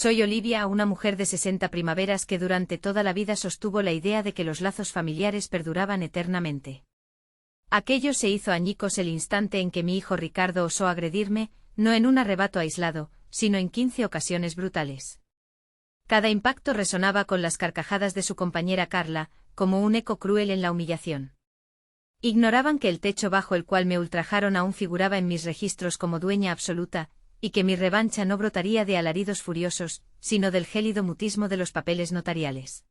Soy Olivia, una mujer de 60 primaveras que durante toda la vida sostuvo la idea de que los lazos familiares perduraban eternamente. Aquello se hizo añicos el instante en que mi hijo Ricardo osó agredirme, no en un arrebato aislado, sino en 15 ocasiones brutales. Cada impacto resonaba con las carcajadas de su compañera Carla, como un eco cruel en la humillación. Ignoraban que el techo bajo el cual me ultrajaron aún figuraba en mis registros como dueña absoluta, y que mi revancha no brotaría de alaridos furiosos, sino del gélido mutismo de los papeles notariales.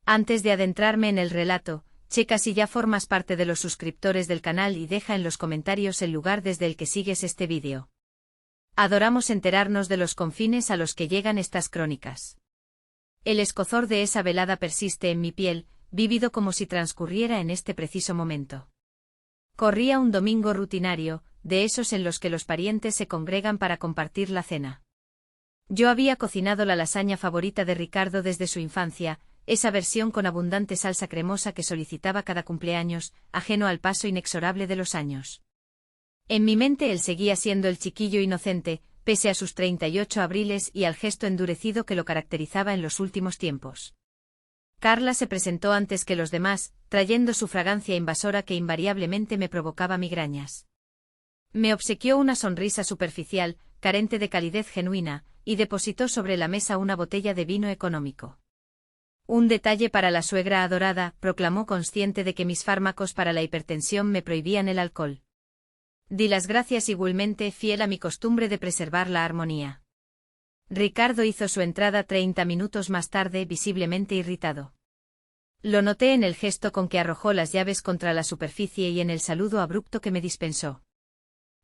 Antes de adentrarme en el relato, checa si ya formas parte de los suscriptores del canal y deja en los comentarios el lugar desde el que sigues este vídeo. Adoramos enterarnos de los confines a los que llegan estas crónicas. El escozor de esa velada persiste en mi piel, vívido como si transcurriera en este preciso momento. Corría un domingo rutinario, de esos en los que los parientes se congregan para compartir la cena. Yo había cocinado la lasaña favorita de Ricardo desde su infancia, esa versión con abundante salsa cremosa que solicitaba cada cumpleaños, ajeno al paso inexorable de los años. En mi mente él seguía siendo el chiquillo inocente, pese a sus 38 abriles y al gesto endurecido que lo caracterizaba en los últimos tiempos. Carla se presentó antes que los demás, trayendo su fragancia invasora que invariablemente me provocaba migrañas. Me obsequió una sonrisa superficial, carente de calidez genuina, y depositó sobre la mesa una botella de vino económico. Un detalle para la suegra adorada, proclamó, consciente de que mis fármacos para la hipertensión me prohibían el alcohol. Di las gracias igualmente, fiel a mi costumbre de preservar la armonía. Ricardo hizo su entrada 30 minutos más tarde, visiblemente irritado. Lo noté en el gesto con que arrojó las llaves contra la superficie y en el saludo abrupto que me dispensó.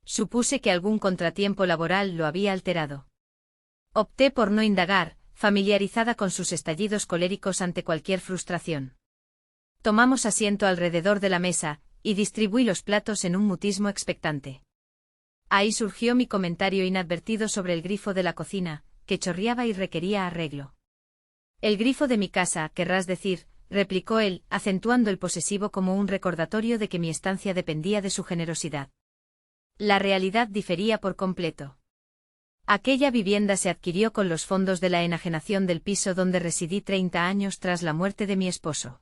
Supuse que algún contratiempo laboral lo había alterado. Opté por no indagar, familiarizada con sus estallidos coléricos ante cualquier frustración. Tomamos asiento alrededor de la mesa, y distribuí los platos en un mutismo expectante. Ahí surgió mi comentario inadvertido sobre el grifo de la cocina, que chorreaba y requería arreglo. El grifo de mi casa, querrás decir, replicó él, acentuando el posesivo como un recordatorio de que mi estancia dependía de su generosidad. La realidad difería por completo. Aquella vivienda se adquirió con los fondos de la enajenación del piso donde residí 30 años tras la muerte de mi esposo.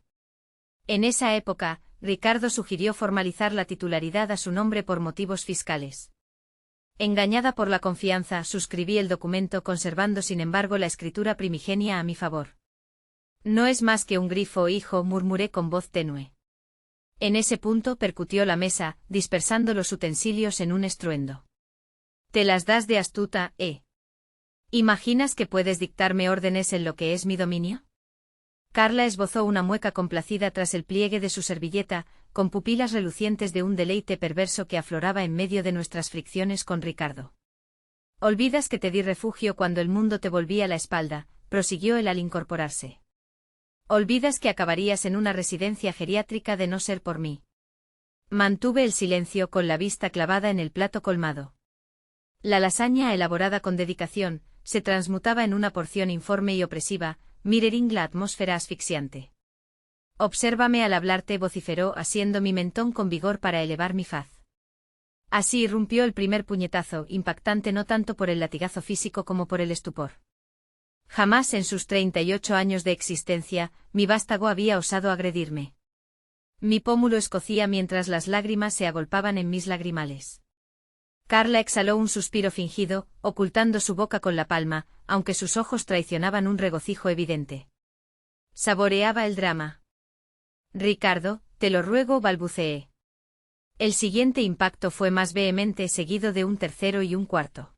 En esa época, Ricardo sugirió formalizar la titularidad a su nombre por motivos fiscales. Engañada por la confianza, suscribí el documento conservando sin embargo la escritura primigenia a mi favor. No es más que un grifo, hijo, murmuré con voz tenue. En ese punto percutió la mesa, dispersando los utensilios en un estruendo. Te las das de astuta, ¿eh? ¿Imaginas que puedes dictarme órdenes en lo que es mi dominio? Carla esbozó una mueca complacida tras el pliegue de su servilleta, con pupilas relucientes de un deleite perverso que afloraba en medio de nuestras fricciones con Ricardo. Olvidas que te di refugio cuando el mundo te volvía la espalda, prosiguió él al incorporarse. Olvidas que acabarías en una residencia geriátrica de no ser por mí. Mantuve el silencio con la vista clavada en el plato colmado. La lasaña, elaborada con dedicación, se transmutaba en una porción informe y opresiva, mirroring la atmósfera asfixiante. Obsérvame al hablarte, vociferó, asiendo mi mentón con vigor para elevar mi faz. Así irrumpió el primer puñetazo, impactante no tanto por el latigazo físico como por el estupor. Jamás en sus 38 años de existencia, mi vástago había osado agredirme. Mi pómulo escocía mientras las lágrimas se agolpaban en mis lagrimales. Carla exhaló un suspiro fingido, ocultando su boca con la palma, aunque sus ojos traicionaban un regocijo evidente. Saboreaba el drama. Ricardo, te lo ruego, balbuceé. El siguiente impacto fue más vehemente, seguido de un tercero y un cuarto.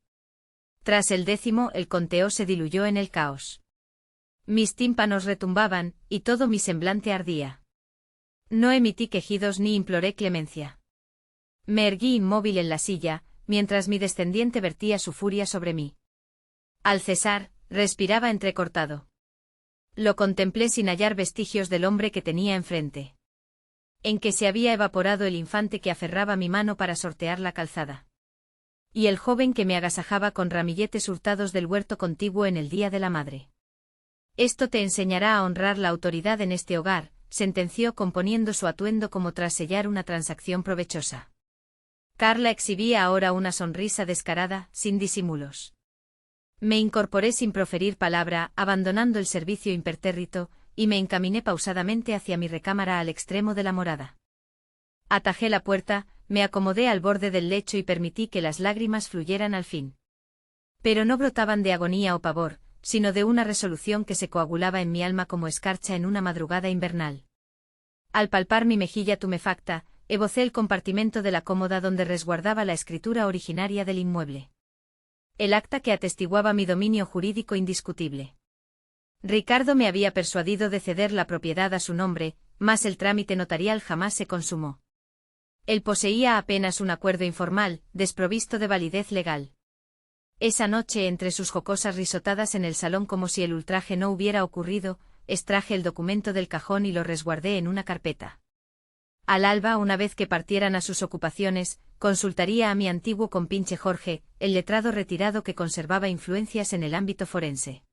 Tras el 10º, el conteo se diluyó en el caos. Mis tímpanos retumbaban, y todo mi semblante ardía. No emití quejidos ni imploré clemencia. Me erguí inmóvil en la silla, mientras mi descendiente vertía su furia sobre mí. Al cesar, respiraba entrecortado. Lo contemplé sin hallar vestigios del hombre que tenía enfrente. En que se había evaporado el infante que aferraba mi mano para sortear la calzada. Y el joven que me agasajaba con ramilletes hurtados del huerto contiguo en el Día de la Madre. Esto te enseñará a honrar la autoridad en este hogar, sentenció componiendo su atuendo como tras sellar una transacción provechosa. Carla exhibía ahora una sonrisa descarada, sin disimulos. Me incorporé sin proferir palabra, abandonando el servicio impertérrito, y me encaminé pausadamente hacia mi recámara al extremo de la morada. Atajé la puerta, me acomodé al borde del lecho y permití que las lágrimas fluyeran al fin. Pero no brotaban de agonía o pavor, sino de una resolución que se coagulaba en mi alma como escarcha en una madrugada invernal. Al palpar mi mejilla tumefacta, evocé el compartimento de la cómoda donde resguardaba la escritura originaria del inmueble. El acta que atestiguaba mi dominio jurídico indiscutible. Ricardo me había persuadido de ceder la propiedad a su nombre, mas el trámite notarial jamás se consumó. Él poseía apenas un acuerdo informal, desprovisto de validez legal. Esa noche, entre sus jocosas risotadas en el salón como si el ultraje no hubiera ocurrido, extraje el documento del cajón y lo resguardé en una carpeta. Al alba, una vez que partieran a sus ocupaciones, consultaría a mi antiguo compinche Jorge, el letrado retirado que conservaba influencias en el ámbito forense.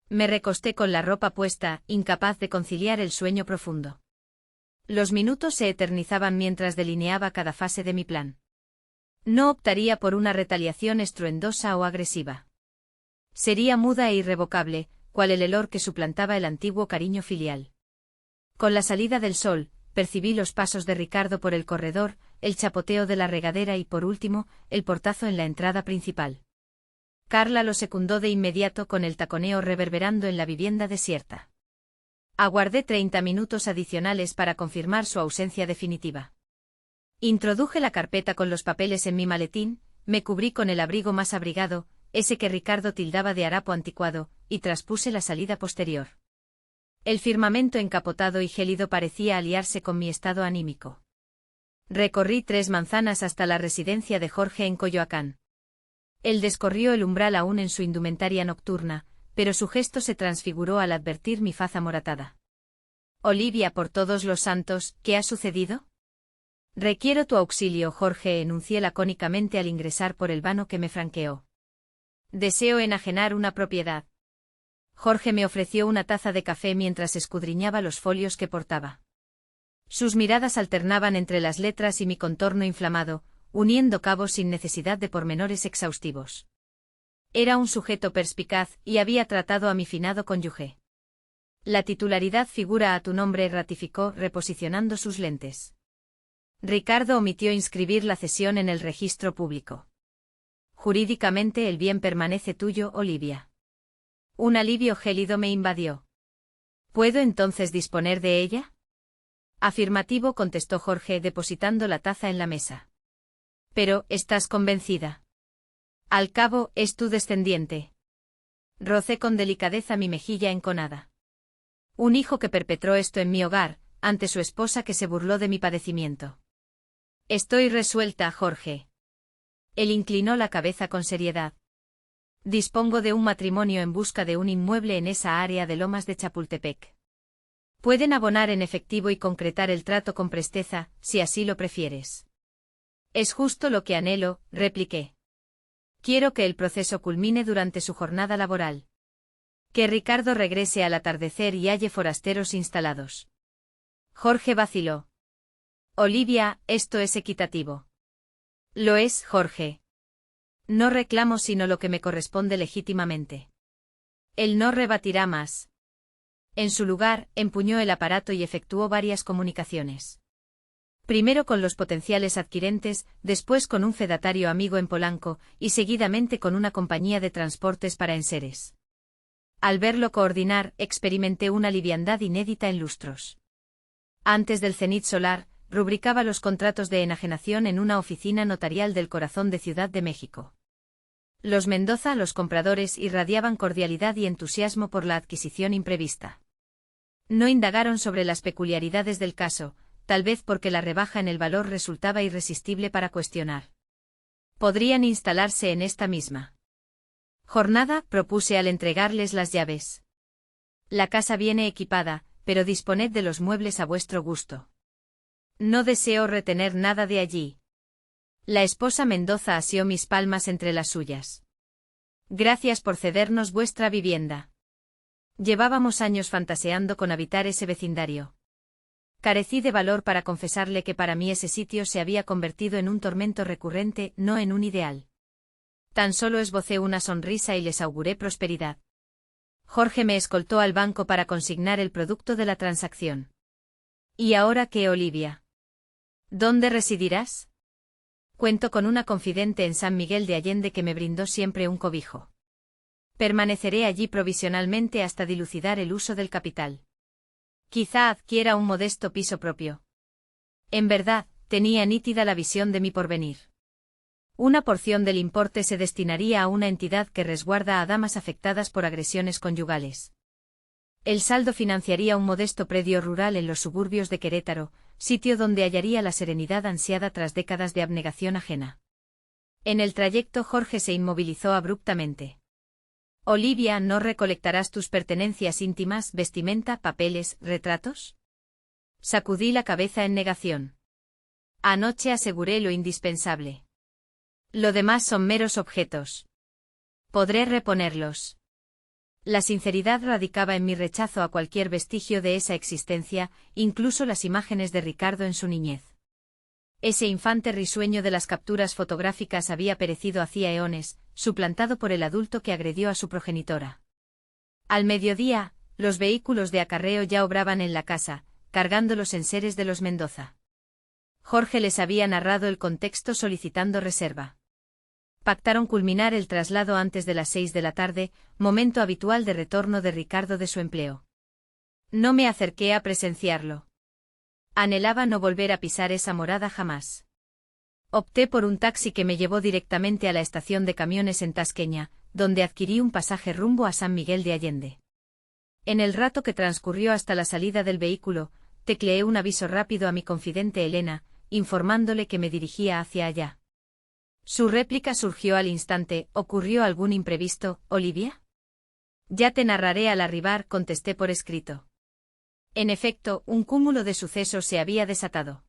Me recosté con la ropa puesta, incapaz de conciliar el sueño profundo. Los minutos se eternizaban mientras delineaba cada fase de mi plan. No optaría por una retaliación estruendosa o agresiva. Sería muda e irrevocable, cual el helor que suplantaba el antiguo cariño filial. Con la salida del sol, percibí los pasos de Ricardo por el corredor, el chapoteo de la regadera y, por último, el portazo en la entrada principal. Carla lo secundó de inmediato con el taconeo reverberando en la vivienda desierta. Aguardé 30 minutos adicionales para confirmar su ausencia definitiva. Introduje la carpeta con los papeles en mi maletín, me cubrí con el abrigo más abrigado, ese que Ricardo tildaba de harapo anticuado, y traspuse la salida posterior. El firmamento encapotado y gélido parecía aliarse con mi estado anímico. Recorrí 3 manzanas hasta la residencia de Jorge en Coyoacán. Él descorrió el umbral aún en su indumentaria nocturna, pero su gesto se transfiguró al advertir mi faz amoratada. «Olivia, por todos los santos, ¿qué ha sucedido?» «Requiero tu auxilio, Jorge», enuncié lacónicamente al ingresar por el vano que me franqueó. «Deseo enajenar una propiedad». Jorge me ofreció una taza de café mientras escudriñaba los folios que portaba. Sus miradas alternaban entre las letras y mi contorno inflamado, uniendo cabos sin necesidad de pormenores exhaustivos. Era un sujeto perspicaz y había tratado a mi finado cónyuge. «La titularidad figura a tu nombre», ratificó, reposicionando sus lentes. Ricardo omitió inscribir la cesión en el registro público. «Jurídicamente el bien permanece tuyo, Olivia». Un alivio gélido me invadió. «¿Puedo entonces disponer de ella?» «Afirmativo», contestó Jorge, depositando la taza en la mesa. «Pero, ¿estás convencida? Al cabo, es tu descendiente». Rocé con delicadeza mi mejilla enconada. Un hijo que perpetró esto en mi hogar, ante su esposa que se burló de mi padecimiento. «Estoy resuelta, Jorge». Él inclinó la cabeza con seriedad. «Dispongo de un matrimonio en busca de un inmueble en esa área de Lomas de Chapultepec. Pueden abonar en efectivo y concretar el trato con presteza, si así lo prefieres». «Es justo lo que anhelo», repliqué. «Quiero que el proceso culmine durante su jornada laboral. Que Ricardo regrese al atardecer y halle forasteros instalados». Jorge vaciló. «Olivia, esto es equitativo». «Lo es, Jorge. No reclamo sino lo que me corresponde legítimamente». Él no rebatirá más. En su lugar, empuñó el aparato y efectuó varias comunicaciones. Primero con los potenciales adquirentes, después con un fedatario amigo en Polanco, y seguidamente con una compañía de transportes para enseres. Al verlo coordinar, experimenté una liviandad inédita en lustros. Antes del cenit solar, rubricaba los contratos de enajenación en una oficina notarial del corazón de Ciudad de México. Los Mendoza, los compradores, irradiaban cordialidad y entusiasmo por la adquisición imprevista. No indagaron sobre las peculiaridades del caso, tal vez porque la rebaja en el valor resultaba irresistible para cuestionar. Podrían instalarse en esta misma jornada, propuse al entregarles las llaves. La casa viene equipada, pero disponed de los muebles a vuestro gusto. No deseo retener nada de allí. La esposa Mendoza asió mis palmas entre las suyas. Gracias por cedernos vuestra vivienda. Llevábamos años fantaseando con habitar ese vecindario. Carecí de valor para confesarle que para mí ese sitio se había convertido en un tormento recurrente, no en un ideal. Tan solo esbocé una sonrisa y les auguré prosperidad. Jorge me escoltó al banco para consignar el producto de la transacción. ¿Y ahora qué, Olivia? ¿Dónde residirás? Cuento con una confidente en San Miguel de Allende que me brindó siempre un cobijo. Permaneceré allí provisionalmente hasta dilucidar el uso del capital. Quizá adquiera un modesto piso propio. En verdad, tenía nítida la visión de mi porvenir. Una porción del importe se destinaría a una entidad que resguarda a damas afectadas por agresiones conyugales. El saldo financiaría un modesto predio rural en los suburbios de Querétaro, sitio donde hallaría la serenidad ansiada tras décadas de abnegación ajena. En el trayecto Jorge se inmovilizó abruptamente. Olivia, ¿no recolectarás tus pertenencias íntimas, vestimenta, papeles, retratos? Sacudí la cabeza en negación. Anoche aseguré lo indispensable. Lo demás son meros objetos. Podré reponerlos. La sinceridad radicaba en mi rechazo a cualquier vestigio de esa existencia, incluso las imágenes de Ricardo en su niñez. Ese infante risueño de las capturas fotográficas había perecido hacía eones, suplantado por el adulto que agredió a su progenitora. Al mediodía, los vehículos de acarreo ya obraban en la casa, cargando los enseres de los Mendoza. Jorge les había narrado el contexto solicitando reserva. Pactaron culminar el traslado antes de las 6 de la tarde, momento habitual de retorno de Ricardo de su empleo. No me acerqué a presenciarlo. Anhelaba no volver a pisar esa morada jamás. Opté por un taxi que me llevó directamente a la estación de camiones en Tasqueña, donde adquirí un pasaje rumbo a San Miguel de Allende. En el rato que transcurrió hasta la salida del vehículo, tecleé un aviso rápido a mi confidente Elena, informándole que me dirigía hacia allá. Su réplica surgió al instante. ¿Ocurrió algún imprevisto, Olivia? Ya te narraré al arribar, contesté por escrito. En efecto, un cúmulo de sucesos se había desatado.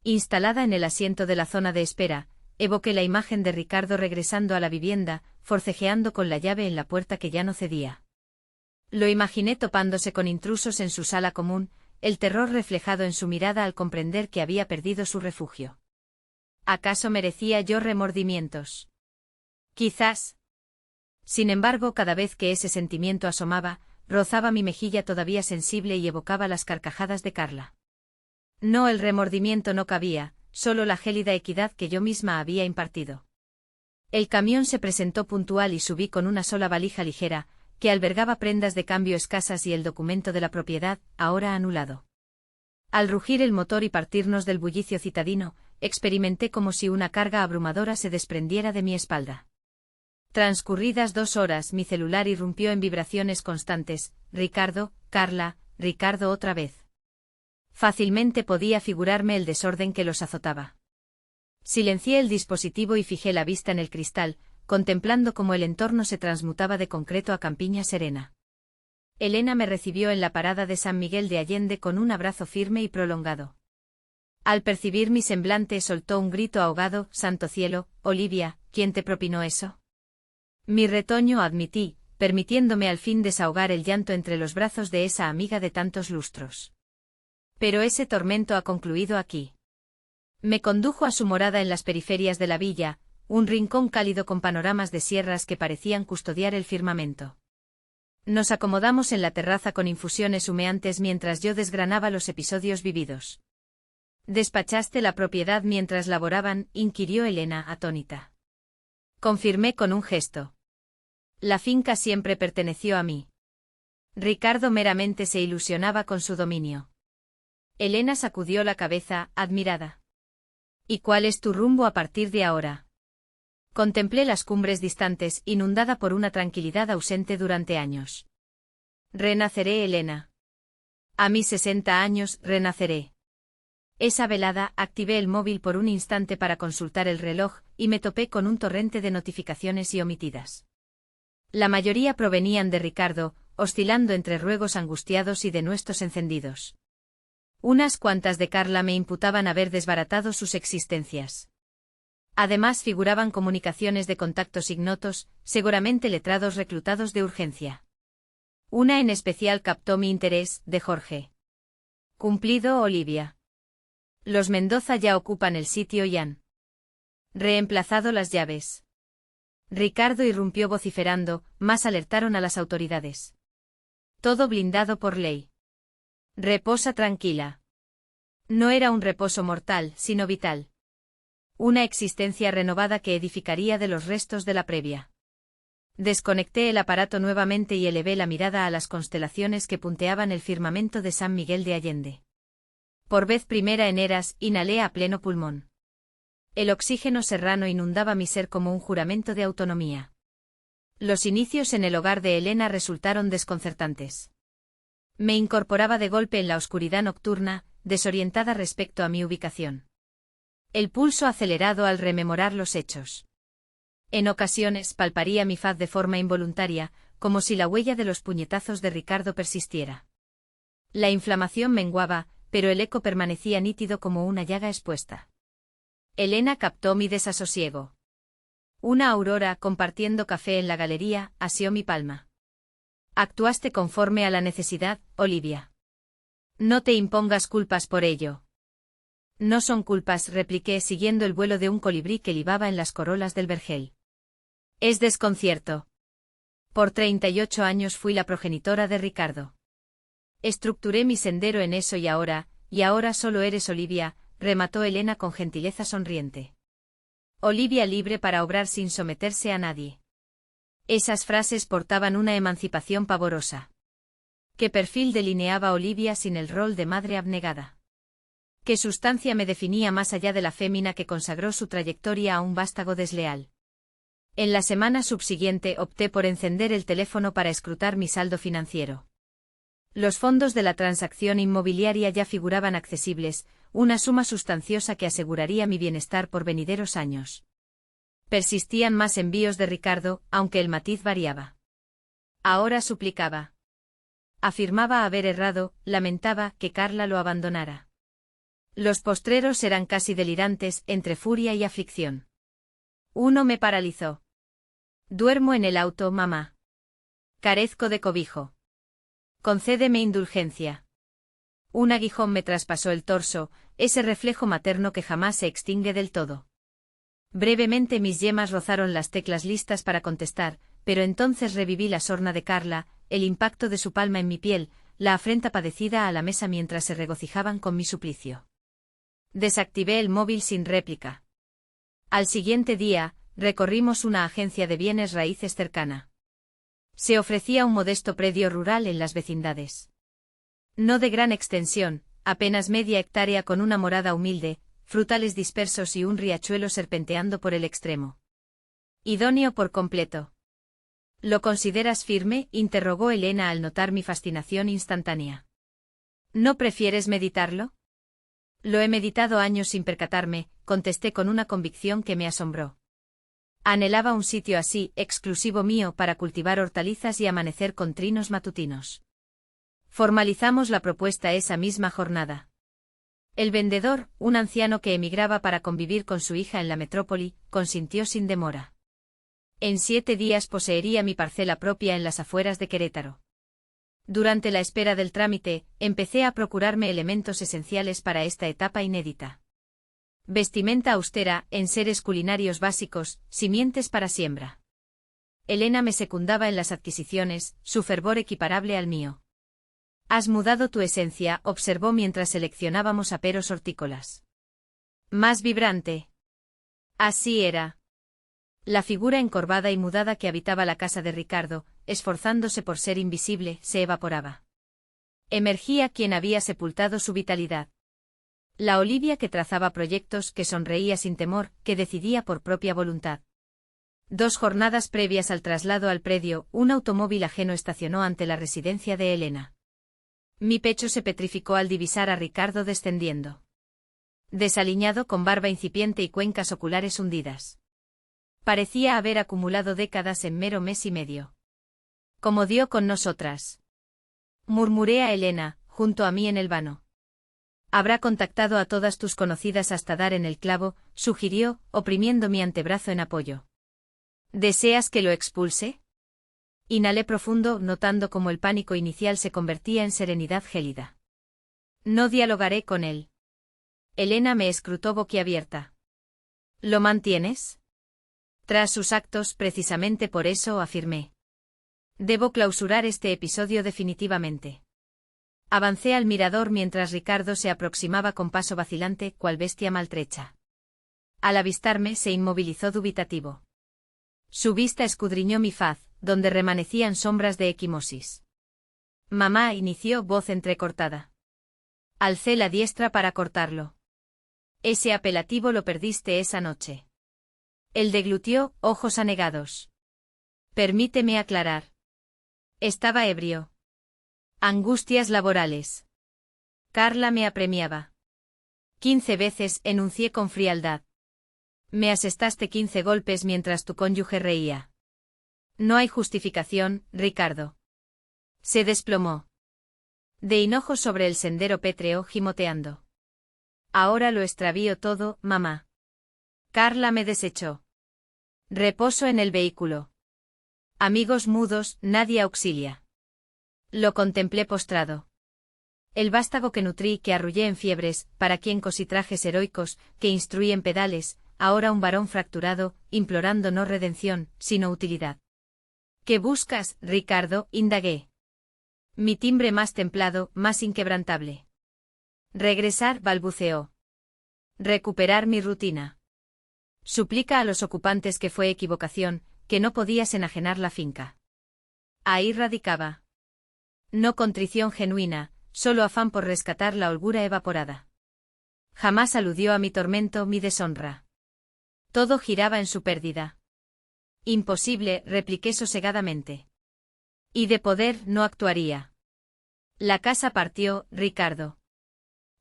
Instalada en el asiento de la zona de espera, evoqué la imagen de Ricardo regresando a la vivienda, forcejeando con la llave en la puerta que ya no cedía. Lo imaginé topándose con intrusos en su sala común, el terror reflejado en su mirada al comprender que había perdido su refugio. ¿Acaso merecía yo remordimientos? Quizás. Sin embargo, cada vez que ese sentimiento asomaba, rozaba mi mejilla todavía sensible y evocaba las carcajadas de Carla. No, el remordimiento no cabía, solo la gélida equidad que yo misma había impartido. El camión se presentó puntual y subí con una sola valija ligera, que albergaba prendas de cambio escasas y el documento de la propiedad, ahora anulado. Al rugir el motor y partirnos del bullicio citadino, experimenté como si una carga abrumadora se desprendiera de mi espalda. Transcurridas 2 horas, mi celular irrumpió en vibraciones constantes. Ricardo, Carla, Ricardo otra vez. Fácilmente podía figurarme el desorden que los azotaba. Silencié el dispositivo y fijé la vista en el cristal, contemplando cómo el entorno se transmutaba de concreto a campiña serena. Elena me recibió en la parada de San Miguel de Allende con un abrazo firme y prolongado. Al percibir mi semblante soltó un grito ahogado. «Santo cielo, Olivia, ¿quién te propinó eso?» Mi retoño, admití, permitiéndome al fin desahogar el llanto entre los brazos de esa amiga de tantos lustros. Pero ese tormento ha concluido aquí. Me condujo a su morada en las periferias de la villa, un rincón cálido con panoramas de sierras que parecían custodiar el firmamento. Nos acomodamos en la terraza con infusiones humeantes mientras yo desgranaba los episodios vividos. ¿Despachaste la propiedad mientras laboraban?, inquirió Elena, atónita. Confirmé con un gesto. La finca siempre perteneció a mí. Ricardo meramente se ilusionaba con su dominio. Elena sacudió la cabeza, admirada. ¿Y cuál es tu rumbo a partir de ahora? Contemplé las cumbres distantes, inundada por una tranquilidad ausente durante años. Renaceré, Elena. A mis 60 años, renaceré. Esa velada, activé el móvil por un instante para consultar el reloj, y me topé con un torrente de notificaciones y omitidas. La mayoría provenían de Ricardo, oscilando entre ruegos angustiados y denuestos encendidos. Unas cuantas de Carla me imputaban haber desbaratado sus existencias. Además figuraban comunicaciones de contactos ignotos, seguramente letrados reclutados de urgencia. Una en especial captó mi interés, de Jorge. Cumplido, Olivia. Los Mendoza ya ocupan el sitio y han reemplazado las llaves. Ricardo irrumpió vociferando, más alertaron a las autoridades. Todo blindado por ley. Reposa tranquila. No era un reposo mortal, sino vital. Una existencia renovada que edificaría de los restos de la previa. Desconecté el aparato nuevamente y elevé la mirada a las constelaciones que punteaban el firmamento de San Miguel de Allende. Por vez primera en eras, inhalé a pleno pulmón. El oxígeno serrano inundaba mi ser como un juramento de autonomía. Los inicios en el hogar de Elena resultaron desconcertantes. Me incorporaba de golpe en la oscuridad nocturna, desorientada respecto a mi ubicación. El pulso acelerado al rememorar los hechos. En ocasiones palparía mi faz de forma involuntaria, como si la huella de los puñetazos de Ricardo persistiera. La inflamación menguaba, pero el eco permanecía nítido como una llaga expuesta. Elena captó mi desasosiego. Una aurora, compartiendo café en la galería, asió mi palma. Actuaste conforme a la necesidad, Olivia. No te impongas culpas por ello. No son culpas, repliqué siguiendo el vuelo de un colibrí que libaba en las corolas del vergel. Es desconcierto. Por 38 años fui la progenitora de Ricardo. Estructuré mi sendero en eso y ahora solo eres Olivia, remató Elena con gentileza sonriente. Olivia libre para obrar sin someterse a nadie. Esas frases portaban una emancipación pavorosa. ¿Qué perfil delineaba Olivia sin el rol de madre abnegada? ¿Qué sustancia me definía más allá de la fémina que consagró su trayectoria a un vástago desleal? En la semana subsiguiente opté por encender el teléfono para escrutar mi saldo financiero. Los fondos de la transacción inmobiliaria ya figuraban accesibles, una suma sustanciosa que aseguraría mi bienestar por venideros años. Persistían más envíos de Ricardo, aunque el matiz variaba. Ahora suplicaba. Afirmaba haber errado, lamentaba que Carla lo abandonara. Los postreros eran casi delirantes, entre furia y aflicción. Uno me paralizó. Duermo en el auto, mamá. Carezco de cobijo. Concédeme indulgencia. Un aguijón me traspasó el torso, ese reflejo materno que jamás se extingue del todo. Brevemente mis yemas rozaron las teclas listas para contestar, pero entonces reviví la sorna de Carla, el impacto de su palma en mi piel, la afrenta padecida a la mesa mientras se regocijaban con mi suplicio. Desactivé el móvil sin réplica. Al siguiente día, recorrimos una agencia de bienes raíces cercana. Se ofrecía un modesto predio rural en las vecindades. No de gran extensión, apenas media hectárea con una morada humilde, frutales dispersos y un riachuelo serpenteando por el extremo. Idóneo por completo. ¿Lo consideras firme?, interrogó Elena al notar mi fascinación instantánea. ¿No prefieres meditarlo? Lo he meditado años sin percatarme, contesté con una convicción que me asombró. Anhelaba un sitio así, exclusivo mío, para cultivar hortalizas y amanecer con trinos matutinos. Formalizamos la propuesta esa misma jornada. El vendedor, un anciano que emigraba para convivir con su hija en la metrópoli, consintió sin demora. En 7 días poseería mi parcela propia en las afueras de Querétaro. Durante la espera del trámite, empecé a procurarme elementos esenciales para esta etapa inédita. Vestimenta austera, enseres culinarios básicos, simientes para siembra. Elena me secundaba en las adquisiciones, su fervor equiparable al mío. Has mudado tu esencia, observó mientras seleccionábamos aperos hortícolas. Más vibrante. Así era. La figura encorvada y mudada que habitaba la casa de Ricardo, esforzándose por ser invisible, se evaporaba. Emergía quien había sepultado su vitalidad. La Olivia que trazaba proyectos, que sonreía sin temor, que decidía por propia voluntad. 2 jornadas previas al traslado al predio, un automóvil ajeno estacionó ante la residencia de Elena. Mi pecho se petrificó al divisar a Ricardo descendiendo. Desaliñado, con barba incipiente y cuencas oculares hundidas. Parecía haber acumulado décadas en mero mes y medio. Como dio con nosotras. Murmuré a Elena, junto a mí en el vano. Habrá contactado a todas tus conocidas hasta dar en el clavo, sugirió, oprimiendo mi antebrazo en apoyo. ¿Deseas que lo expulse? Inhalé profundo, notando cómo el pánico inicial se convertía en serenidad gélida. No dialogaré con él. Elena me escrutó boquiabierta. ¿Lo mantienes? Tras sus actos, precisamente por eso, afirmé. Debo clausurar este episodio definitivamente. Avancé al mirador mientras Ricardo se aproximaba con paso vacilante, cual bestia maltrecha. Al avistarme se inmovilizó dubitativo. Su vista escudriñó mi faz, donde remanecían sombras de equimosis. Mamá, inició, voz entrecortada. Alcé la diestra para cortarlo. Ese apelativo lo perdiste esa noche. Él deglutió, ojos anegados. Permíteme aclarar. Estaba ebrio. Angustias laborales. Carla me apremiaba. 15 veces, enuncié con frialdad. Me asestaste 15 golpes mientras tu cónyuge reía. No hay justificación, Ricardo. Se desplomó. De hinojo sobre el sendero pétreo, gimoteando. Ahora lo extravío todo, mamá. Carla me desechó. Reposo en el vehículo. Amigos mudos, nadie auxilia. Lo contemplé postrado. El vástago que nutrí, que arrullé en fiebres, para quien cosí trajes heroicos, que instruí en pedales, ahora un varón fracturado, implorando no redención, sino utilidad. ¿Qué buscas, Ricardo?, indagué. Mi timbre más templado, más inquebrantable. Regresar, balbuceó. Recuperar mi rutina. Suplica a los ocupantes que fue equivocación, que no podías enajenar la finca. Ahí radicaba. No contrición genuina, solo afán por rescatar la holgura evaporada. Jamás aludió a mi tormento, mi deshonra. Todo giraba en su pérdida. Imposible, repliqué sosegadamente. Y de poder no actuaría. La casa partió, Ricardo.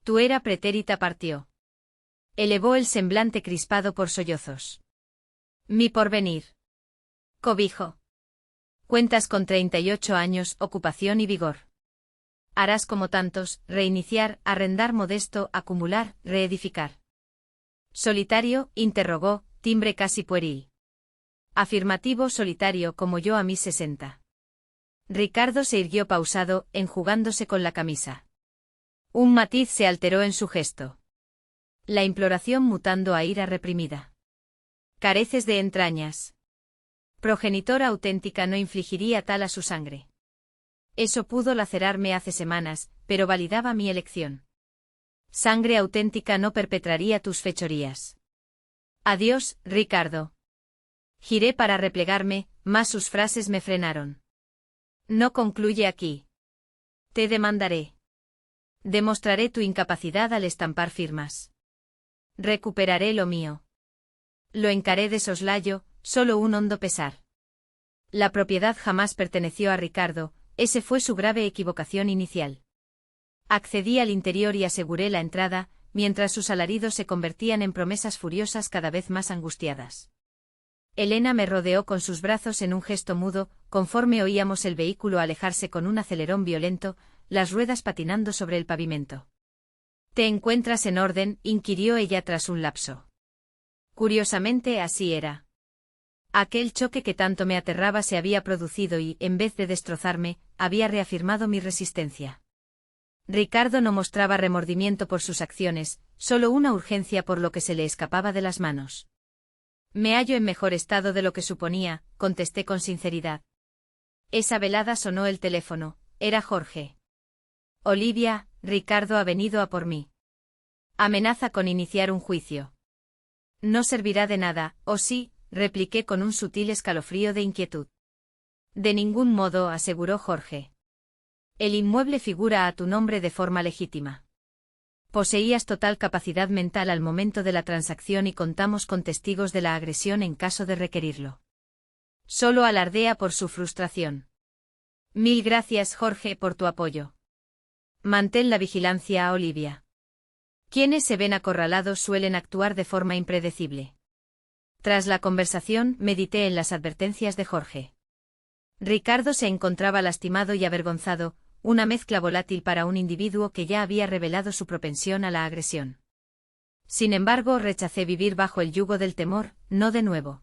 Tu era pretérita partió. Elevó el semblante crispado por sollozos. Mi porvenir. Cobijo. Cuentas con 38 años, ocupación y vigor. Harás como tantos, reiniciar, arrendar modesto, acumular, reedificar. Solitario, interrogó, timbre casi pueril. Afirmativo, solitario como yo a mis 60. Ricardo se irguió pausado, enjugándose con la camisa. Un matiz se alteró en su gesto. La imploración mutando a ira reprimida. Careces de entrañas. Progenitora auténtica no infligiría tal a su sangre. Eso pudo lacerarme hace semanas, pero validaba mi elección. Sangre auténtica no perpetraría tus fechorías. Adiós, Ricardo. Giré para replegarme, mas sus frases me frenaron. No concluye aquí. Te demandaré. Demostraré tu incapacidad al estampar firmas. Recuperaré lo mío. Lo encaré de soslayo, solo un hondo pesar. La propiedad jamás perteneció a Ricardo, ese fue su grave equivocación inicial. Accedí al interior y aseguré la entrada, mientras sus alaridos se convertían en promesas furiosas cada vez más angustiadas. Elena me rodeó con sus brazos en un gesto mudo, conforme oíamos el vehículo alejarse con un acelerón violento, las ruedas patinando sobre el pavimento. ¿Te encuentras en orden?, inquirió ella tras un lapso. Curiosamente así era. Aquel choque que tanto me aterraba se había producido y, en vez de destrozarme, había reafirmado mi resistencia. Ricardo no mostraba remordimiento por sus acciones, solo una urgencia por lo que se le escapaba de las manos. Me hallo en mejor estado de lo que suponía, contesté con sinceridad. Esa velada sonó el teléfono, era Jorge. Olivia, Ricardo ha venido a por mí. Amenaza con iniciar un juicio. No servirá de nada, ¿o sí?, repliqué con un sutil escalofrío de inquietud. De ningún modo, aseguró Jorge. El inmueble figura a tu nombre de forma legítima. Poseías total capacidad mental al momento de la transacción y contamos con testigos de la agresión en caso de requerirlo. Solo alardea por su frustración. Mil gracias, Jorge, por tu apoyo. Mantén la vigilancia, Olivia. Quienes se ven acorralados suelen actuar de forma impredecible. Tras la conversación, medité en las advertencias de Jorge. Ricardo se encontraba lastimado y avergonzado, una mezcla volátil para un individuo que ya había revelado su propensión a la agresión. Sin embargo, rechacé vivir bajo el yugo del temor, no de nuevo.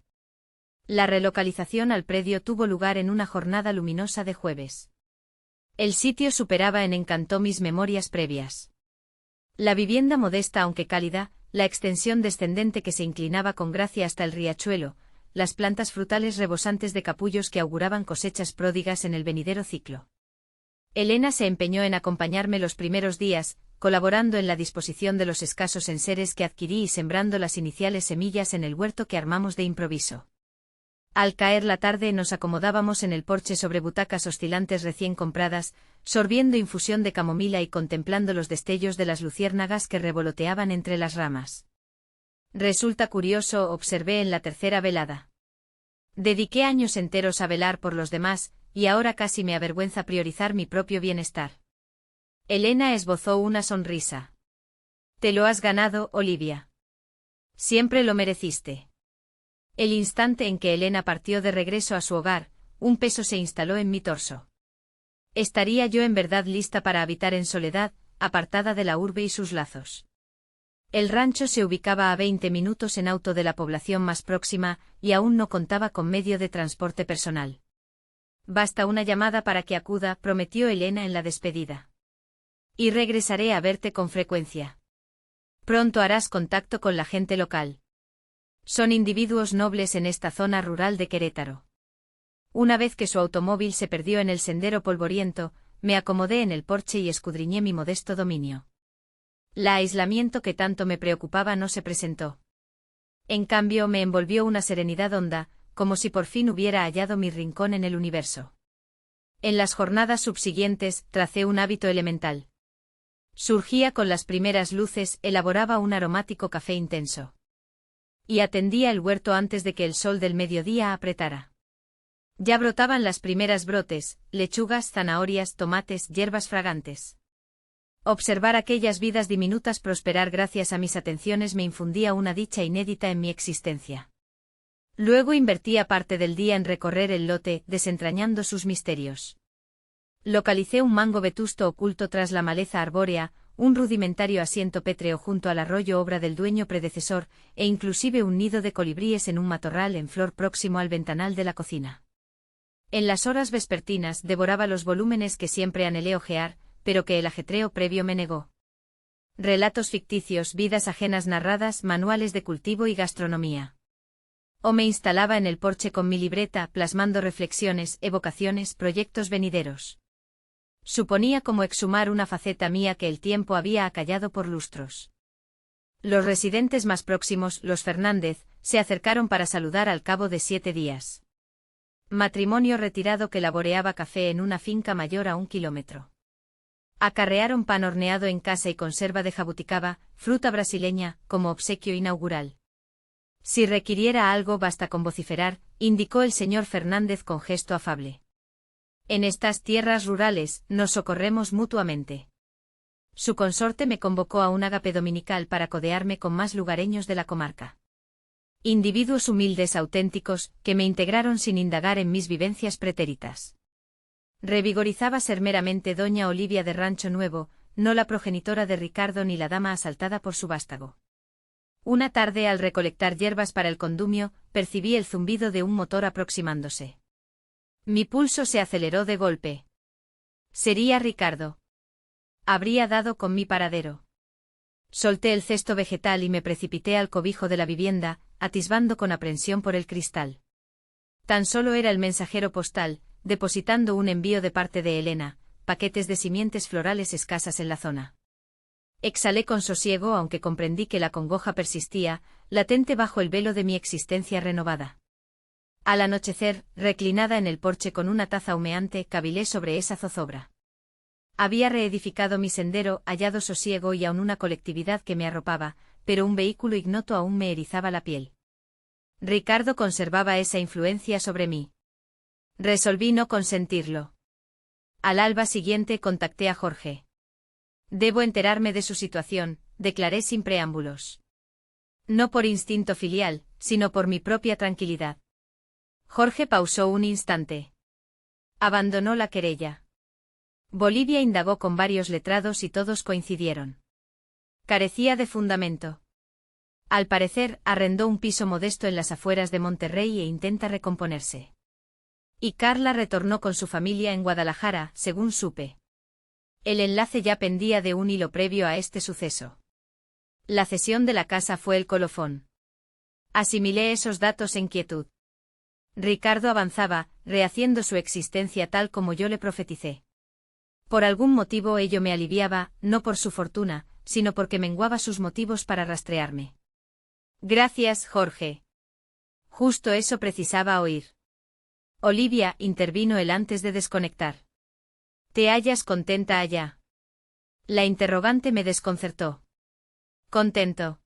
La relocalización al predio tuvo lugar en una jornada luminosa de jueves. El sitio superaba en encanto mis memorias previas. La vivienda modesta aunque cálida, la extensión descendente que se inclinaba con gracia hasta el riachuelo, las plantas frutales rebosantes de capullos que auguraban cosechas pródigas en el venidero ciclo. Elena se empeñó en acompañarme los primeros días, colaborando en la disposición de los escasos enseres que adquirí y sembrando las iniciales semillas en el huerto que armamos de improviso. Al caer la tarde nos acomodábamos en el porche sobre butacas oscilantes recién compradas, sorbiendo infusión de camomila y contemplando los destellos de las luciérnagas que revoloteaban entre las ramas. Resulta curioso, observé en la tercera velada. Dediqué años enteros a velar por los demás, y ahora casi me avergüenza priorizar mi propio bienestar. Elena esbozó una sonrisa. Te lo has ganado, Olivia. Siempre lo mereciste. El instante en que Elena partió de regreso a su hogar, un peso se instaló en mi torso. ¿Estaría yo en verdad lista para habitar en soledad, apartada de la urbe y sus lazos? El rancho se ubicaba a 20 minutos en auto de la población más próxima, y aún no contaba con medio de transporte personal. Basta una llamada para que acuda, prometió Elena en la despedida. Y regresaré a verte con frecuencia. Pronto harás contacto con la gente local. Son individuos nobles en esta zona rural de Querétaro. Una vez que su automóvil se perdió en el sendero polvoriento, me acomodé en el porche y escudriñé mi modesto dominio. El aislamiento que tanto me preocupaba no se presentó. En cambio, me envolvió una serenidad honda, como si por fin hubiera hallado mi rincón en el universo. En las jornadas subsiguientes, tracé un hábito elemental. Surgía con las primeras luces, elaboraba un aromático café intenso. Y atendía el huerto antes de que el sol del mediodía apretara. Ya brotaban las primeras brotes, lechugas, zanahorias, tomates, hierbas fragantes. Observar aquellas vidas diminutas prosperar gracias a mis atenciones me infundía una dicha inédita en mi existencia. Luego invertía parte del día en recorrer el lote, desentrañando sus misterios. Localicé un mango vetusto oculto tras la maleza arbórea, un rudimentario asiento pétreo junto al arroyo obra del dueño predecesor, e inclusive un nido de colibríes en un matorral en flor próximo al ventanal de la cocina. En las horas vespertinas devoraba los volúmenes que siempre anhelé hojear, pero que el ajetreo previo me negó. Relatos ficticios, vidas ajenas narradas, manuales de cultivo y gastronomía. O me instalaba en el porche con mi libreta, plasmando reflexiones, evocaciones, proyectos venideros. Suponía como exhumar una faceta mía que el tiempo había acallado por lustros. Los residentes más próximos, los Fernández, se acercaron para saludar al cabo de 7 días. Matrimonio retirado que laboreaba café en una finca mayor a 1 kilómetro. Acarrearon pan horneado en casa y conserva de jabuticaba, fruta brasileña, como obsequio inaugural. Si requiriera algo basta con vociferar, indicó el señor Fernández con gesto afable. En estas tierras rurales, nos socorremos mutuamente. Su consorte me convocó a un ágape dominical para codearme con más lugareños de la comarca. Individuos humildes auténticos, que me integraron sin indagar en mis vivencias pretéritas. Revigorizaba ser meramente doña Olivia de Rancho Nuevo, no la progenitora de Ricardo ni la dama asaltada por su vástago. Una tarde al recolectar hierbas para el condumio, percibí el zumbido de un motor aproximándose. Mi pulso se aceleró de golpe. Sería Ricardo. Habría dado con mi paradero. Solté el cesto vegetal y me precipité al cobijo de la vivienda, atisbando con aprensión por el cristal. Tan solo era el mensajero postal, depositando un envío de parte de Elena, paquetes de simientes florales escasas en la zona. Exhalé con sosiego aunque comprendí que la congoja persistía, latente bajo el velo de mi existencia renovada. Al anochecer, reclinada en el porche con una taza humeante, cavilé sobre esa zozobra. Había reedificado mi sendero, hallado sosiego y aún una colectividad que me arropaba, pero un vehículo ignoto aún me erizaba la piel. Ricardo conservaba esa influencia sobre mí. Resolví no consentirlo. Al alba siguiente contacté a Jorge. Debo enterarme de su situación, declaré sin preámbulos. No por instinto filial, sino por mi propia tranquilidad. Jorge pausó un instante. Abandonó la querella. Bolivia indagó con varios letrados y todos coincidieron. Carecía de fundamento. Al parecer, arrendó un piso modesto en las afueras de Monterrey e intenta recomponerse. Y Carla retornó con su familia en Guadalajara, según supe. El enlace ya pendía de un hilo previo a este suceso. La cesión de la casa fue el colofón. Asimilé esos datos en quietud. Ricardo avanzaba, rehaciendo su existencia tal como yo le profeticé. Por algún motivo ello me aliviaba, no por su fortuna, sino porque menguaba sus motivos para rastrearme. Gracias, Jorge. Justo eso precisaba oír. Olivia, intervino él antes de desconectar. ¿Te hallas contenta allá? La interrogante me desconcertó. Contento.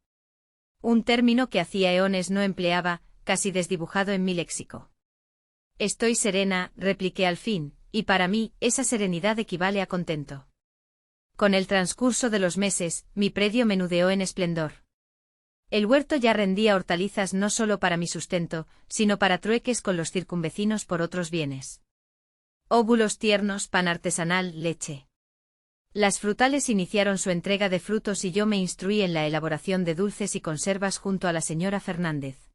Un término que hacía eones no empleaba, casi desdibujado en mi léxico. Estoy serena, repliqué al fin, y para mí, esa serenidad equivale a contento. Con el transcurso de los meses, mi predio menudeó en esplendor. El huerto ya rendía hortalizas no solo para mi sustento, sino para trueques con los circunvecinos por otros bienes. Óvulos tiernos, pan artesanal, leche. Las frutales iniciaron su entrega de frutos y yo me instruí en la elaboración de dulces y conservas junto a la señora Fernández.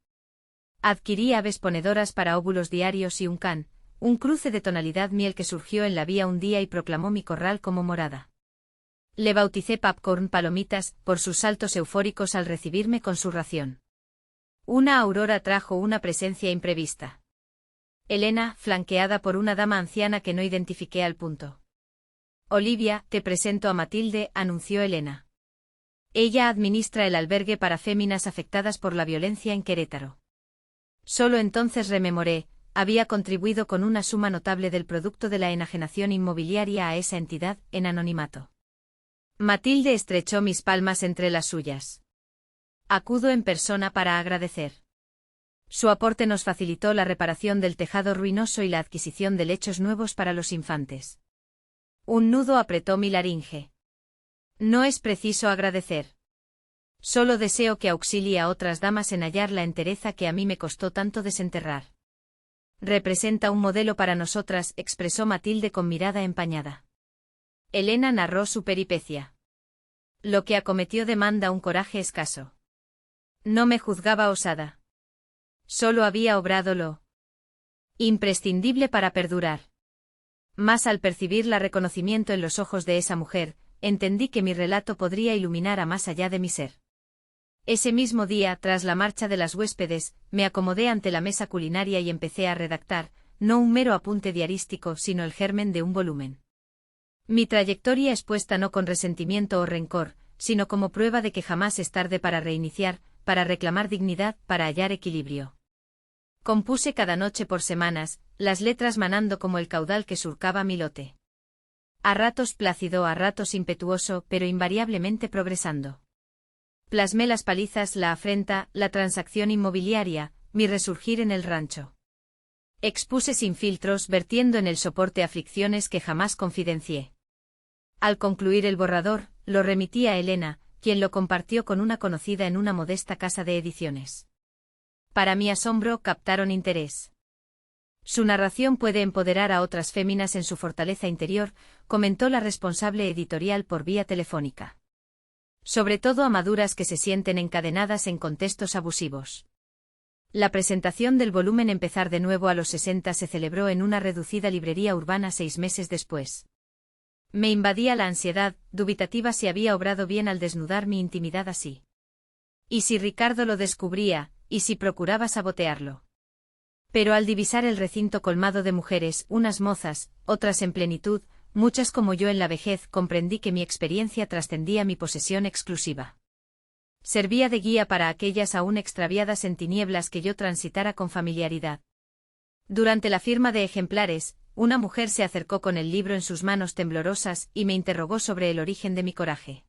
Adquirí aves ponedoras para óvulos diarios y un can, un cruce de tonalidad miel que surgió en la vía un día y proclamó mi corral como morada. Le bauticé Popcorn Palomitas, por sus saltos eufóricos al recibirme con su ración. Una aurora trajo una presencia imprevista. Elena, flanqueada por una dama anciana que no identifiqué al punto. Olivia, te presento a Matilde, anunció Elena. Ella administra el albergue para féminas afectadas por la violencia en Querétaro. Solo entonces rememoré, había contribuido con una suma notable del producto de la enajenación inmobiliaria a esa entidad, en anonimato. Matilde estrechó mis palmas entre las suyas. Acudo en persona para agradecer. Su aporte nos facilitó la reparación del tejado ruinoso y la adquisición de lechos nuevos para los infantes. Un nudo apretó mi laringe. No es preciso agradecer. Solo deseo que auxilie a otras damas en hallar la entereza que a mí me costó tanto desenterrar. Representa un modelo para nosotras, expresó Matilde con mirada empañada. Elena narró su peripecia. Lo que acometió demanda un coraje escaso. No me juzgaba osada. Solo había obrado lo imprescindible para perdurar. Mas al percibir la reconocimiento en los ojos de esa mujer, entendí que mi relato podría iluminar a más allá de mi ser. Ese mismo día, tras la marcha de las huéspedes, me acomodé ante la mesa culinaria y empecé a redactar, no un mero apunte diarístico, sino el germen de un volumen. Mi trayectoria expuesta no con resentimiento o rencor, sino como prueba de que jamás es tarde para reiniciar, para reclamar dignidad, para hallar equilibrio. Compuse cada noche por semanas, las letras manando como el caudal que surcaba mi lote. A ratos plácido, a ratos impetuoso, pero invariablemente progresando. Plasmé las palizas, la afrenta, la transacción inmobiliaria, mi resurgir en el rancho. Expuse sin filtros, vertiendo en el soporte aflicciones que jamás confidencié. Al concluir el borrador, lo remití a Elena, quien lo compartió con una conocida en una modesta casa de ediciones. Para mi asombro, captaron interés. Su narración puede empoderar a otras féminas en su fortaleza interior, comentó la responsable editorial por vía telefónica. Sobre todo a maduras que se sienten encadenadas en contextos abusivos. La presentación del volumen Empezar de nuevo a los 60 se celebró en una reducida librería urbana 6 meses después. Me invadía la ansiedad, dubitativa si había obrado bien al desnudar mi intimidad así. ¿Y si Ricardo lo descubría, y si procuraba sabotearlo? Pero al divisar el recinto colmado de mujeres, unas mozas, otras en plenitud, muchas como yo en la vejez, comprendí que mi experiencia trascendía mi posesión exclusiva. Servía de guía para aquellas aún extraviadas en tinieblas que yo transitara con familiaridad. Durante la firma de ejemplares, una mujer se acercó con el libro en sus manos temblorosas y me interrogó sobre el origen de mi coraje.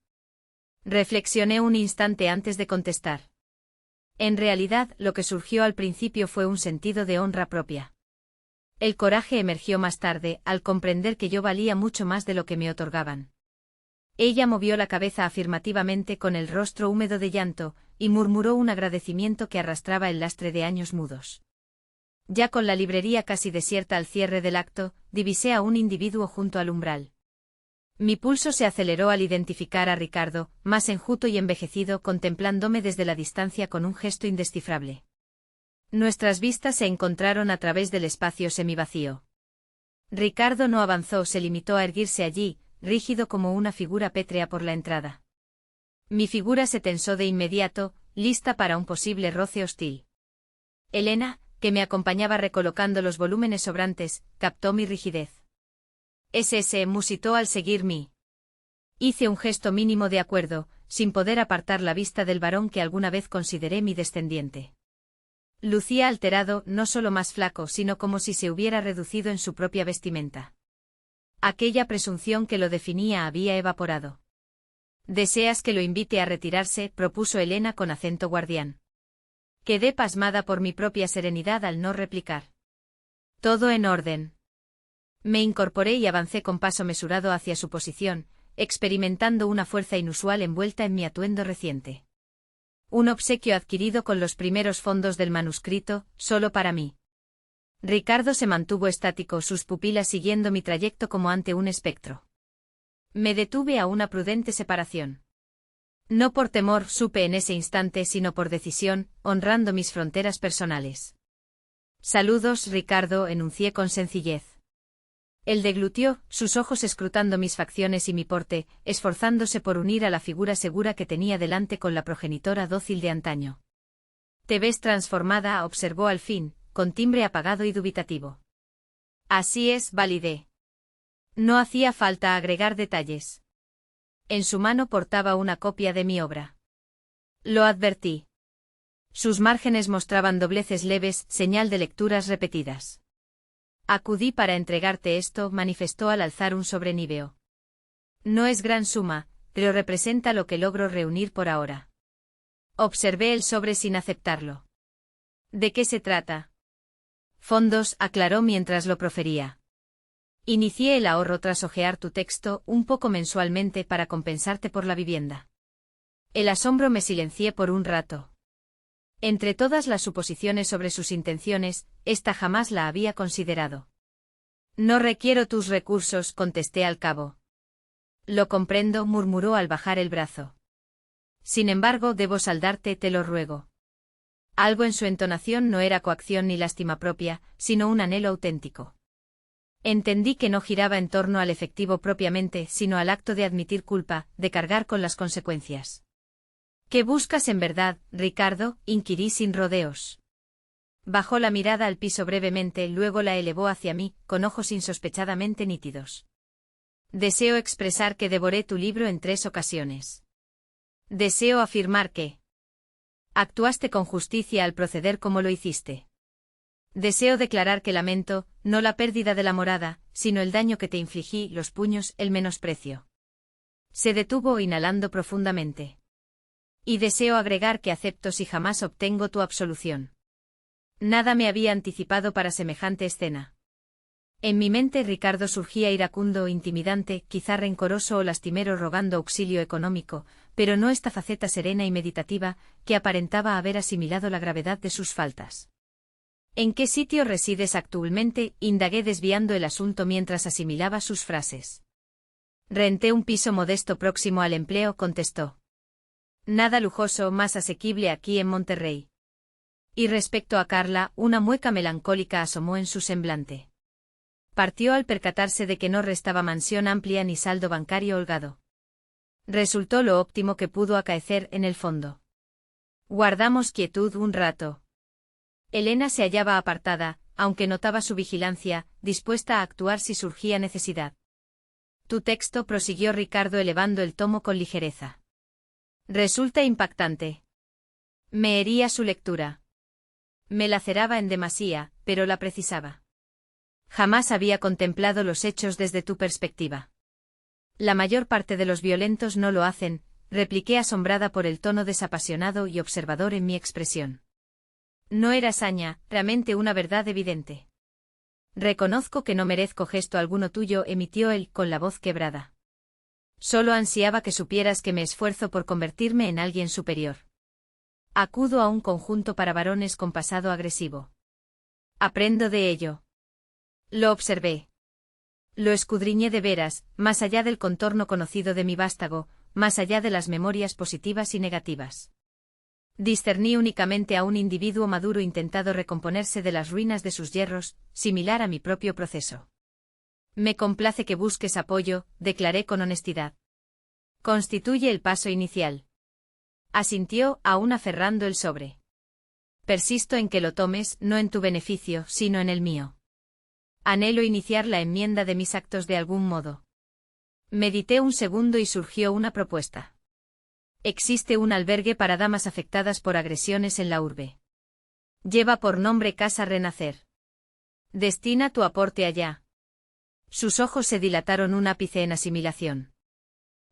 Reflexioné un instante antes de contestar. En realidad, lo que surgió al principio fue un sentido de honra propia. El coraje emergió más tarde, al comprender que yo valía mucho más de lo que me otorgaban. Ella movió la cabeza afirmativamente con el rostro húmedo de llanto, y murmuró un agradecimiento que arrastraba el lastre de años mudos. Ya con la librería casi desierta al cierre del acto, divisé a un individuo junto al umbral. Mi pulso se aceleró al identificar a Ricardo, más enjuto y envejecido, contemplándome desde la distancia con un gesto indescifrable. Nuestras vistas se encontraron a través del espacio semivacío. Ricardo no avanzó, se limitó a erguirse allí, rígido como una figura pétrea por la entrada. Mi figura se tensó de inmediato, lista para un posible roce hostil. Elena, que me acompañaba recolocando los volúmenes sobrantes, captó mi rigidez. SS musitó al seguir mí. Hice un gesto mínimo de acuerdo, sin poder apartar la vista del varón que alguna vez consideré mi descendiente. Lucía alterado, no solo más flaco, sino como si se hubiera reducido en su propia vestimenta. Aquella presunción que lo definía había evaporado. ¿Deseas que lo invite a retirarse?, propuso Elena con acento guardián. Quedé pasmada por mi propia serenidad al no replicar. Todo en orden. Me incorporé y avancé con paso mesurado hacia su posición, experimentando una fuerza inusual envuelta en mi atuendo reciente. Un obsequio adquirido con los primeros fondos del manuscrito, solo para mí. Ricardo se mantuvo estático, sus pupilas siguiendo mi trayecto como ante un espectro. Me detuve a una prudente separación. No por temor, supe en ese instante, sino por decisión, honrando mis fronteras personales. Saludos, Ricardo, enuncié con sencillez. Él deglutió, sus ojos escrutando mis facciones y mi porte, esforzándose por unir a la figura segura que tenía delante con la progenitora dócil de antaño. Te ves transformada, observó al fin, con timbre apagado y dubitativo. Así es, validé. No hacía falta agregar detalles. En su mano portaba una copia de mi obra. Lo advertí. Sus márgenes mostraban dobleces leves, señal de lecturas repetidas. Acudí para entregarte esto, manifestó al alzar un sobreníveo. No es gran suma, pero representa lo que logro reunir por ahora. Observé el sobre sin aceptarlo. ¿De qué se trata? Fondos, aclaró mientras lo profería. Inicié el ahorro tras hojear tu texto un poco mensualmente para compensarte por la vivienda. El asombro me silencié por un rato. Entre todas las suposiciones sobre sus intenciones, esta jamás la había considerado. No requiero tus recursos, contesté al cabo. Lo comprendo, murmuró al bajar el brazo. Sin embargo, debo saldarte, te lo ruego. Algo en su entonación no era coacción ni lástima propia, sino un anhelo auténtico. Entendí que no giraba en torno al efectivo propiamente, sino al acto de admitir culpa, de cargar con las consecuencias. ¿Qué buscas en verdad, Ricardo?, inquirí sin rodeos. Bajó la mirada al piso brevemente, luego la elevó hacia mí, con ojos insospechadamente nítidos. Deseo expresar que devoré tu libro en 3 ocasiones. Deseo afirmar que actuaste con justicia al proceder como lo hiciste. Deseo declarar que lamento, no la pérdida de la morada, sino el daño que te infligí, los puños, el menosprecio. Se detuvo inhalando profundamente. Y deseo agregar que acepto si jamás obtengo tu absolución. Nada me había anticipado para semejante escena. En mi mente Ricardo surgía iracundo, intimidante, quizá rencoroso o lastimero, rogando auxilio económico, pero no esta faceta serena y meditativa, que aparentaba haber asimilado la gravedad de sus faltas. ¿En qué sitio resides actualmente?, indagué desviando el asunto mientras asimilaba sus frases. Renté un piso modesto próximo al empleo, contestó. Nada lujoso, más asequible aquí en Monterrey. Y respecto a Carla, una mueca melancólica asomó en su semblante. Partió al percatarse de que no restaba mansión amplia ni saldo bancario holgado. Resultó lo óptimo que pudo acaecer en el fondo. Guardamos quietud un rato. Elena se hallaba apartada, aunque notaba su vigilancia, dispuesta a actuar si surgía necesidad. Tu texto, prosiguió Ricardo elevando el tomo con ligereza. Resulta impactante. Me hería su lectura. Me laceraba en demasía, pero la precisaba. Jamás había contemplado los hechos desde tu perspectiva. La mayor parte de los violentos no lo hacen, repliqué asombrada por el tono desapasionado y observador en mi expresión. No era saña, realmente una verdad evidente. Reconozco que no merezco gesto alguno tuyo, emitió él con la voz quebrada. Solo ansiaba que supieras que me esfuerzo por convertirme en alguien superior. Acudo a un conjunto para varones con pasado agresivo. Aprendo de ello. Lo observé. Lo escudriñé de veras, más allá del contorno conocido de mi vástago, más allá de las memorias positivas y negativas. Discerní únicamente a un individuo maduro intentado recomponerse de las ruinas de sus yerros, similar a mi propio proceso. Me complace que busques apoyo, declaré con honestidad. Constituye el paso inicial. Asintió, aún aferrando el sobre. Persisto en que lo tomes, no en tu beneficio, sino en el mío. Anhelo iniciar la enmienda de mis actos de algún modo. Medité un segundo y surgió una propuesta. Existe un albergue para damas afectadas por agresiones en la urbe. Lleva por nombre Casa Renacer. Destina tu aporte allá. Sus ojos se dilataron un ápice en asimilación.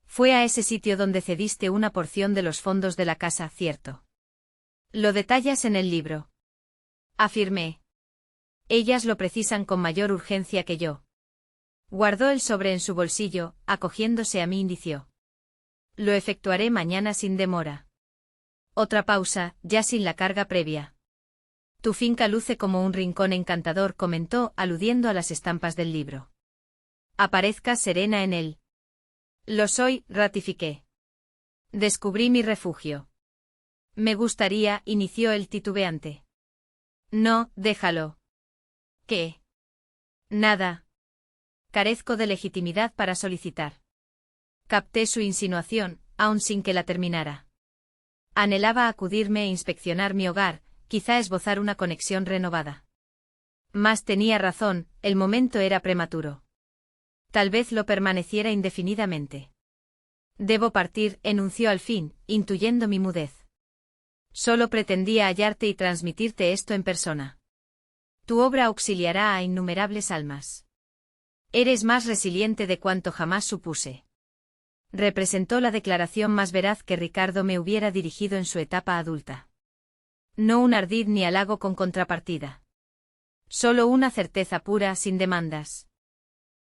Fue a ese sitio donde cediste una porción de los fondos de la casa, ¿cierto? Lo detallas en el libro. Afirmé. Ellas lo precisan con mayor urgencia que yo. Guardó el sobre en su bolsillo, acogiéndose a mi índice. Lo efectuaré mañana sin demora. Otra pausa, ya sin la carga previa. Tu finca luce como un rincón encantador, comentó, aludiendo a las estampas del libro. Aparezca serena en él. Lo soy, ratifiqué. Descubrí mi refugio. Me gustaría, inició el titubeante. No, déjalo. ¿Qué? Nada. Carezco de legitimidad para solicitar. Capté su insinuación, aun sin que la terminara. Anhelaba acudirme e inspeccionar mi hogar, quizá esbozar una conexión renovada. Mas tenía razón, el momento era prematuro. Tal vez lo permaneciera indefinidamente. Debo partir, enunció al fin, intuyendo mi mudez. Solo pretendía hallarte y transmitirte esto en persona. Tu obra auxiliará a innumerables almas. Eres más resiliente de cuanto jamás supuse. Representó la declaración más veraz que Ricardo me hubiera dirigido en su etapa adulta. No un ardid ni halago con contrapartida. Solo una certeza pura, sin demandas.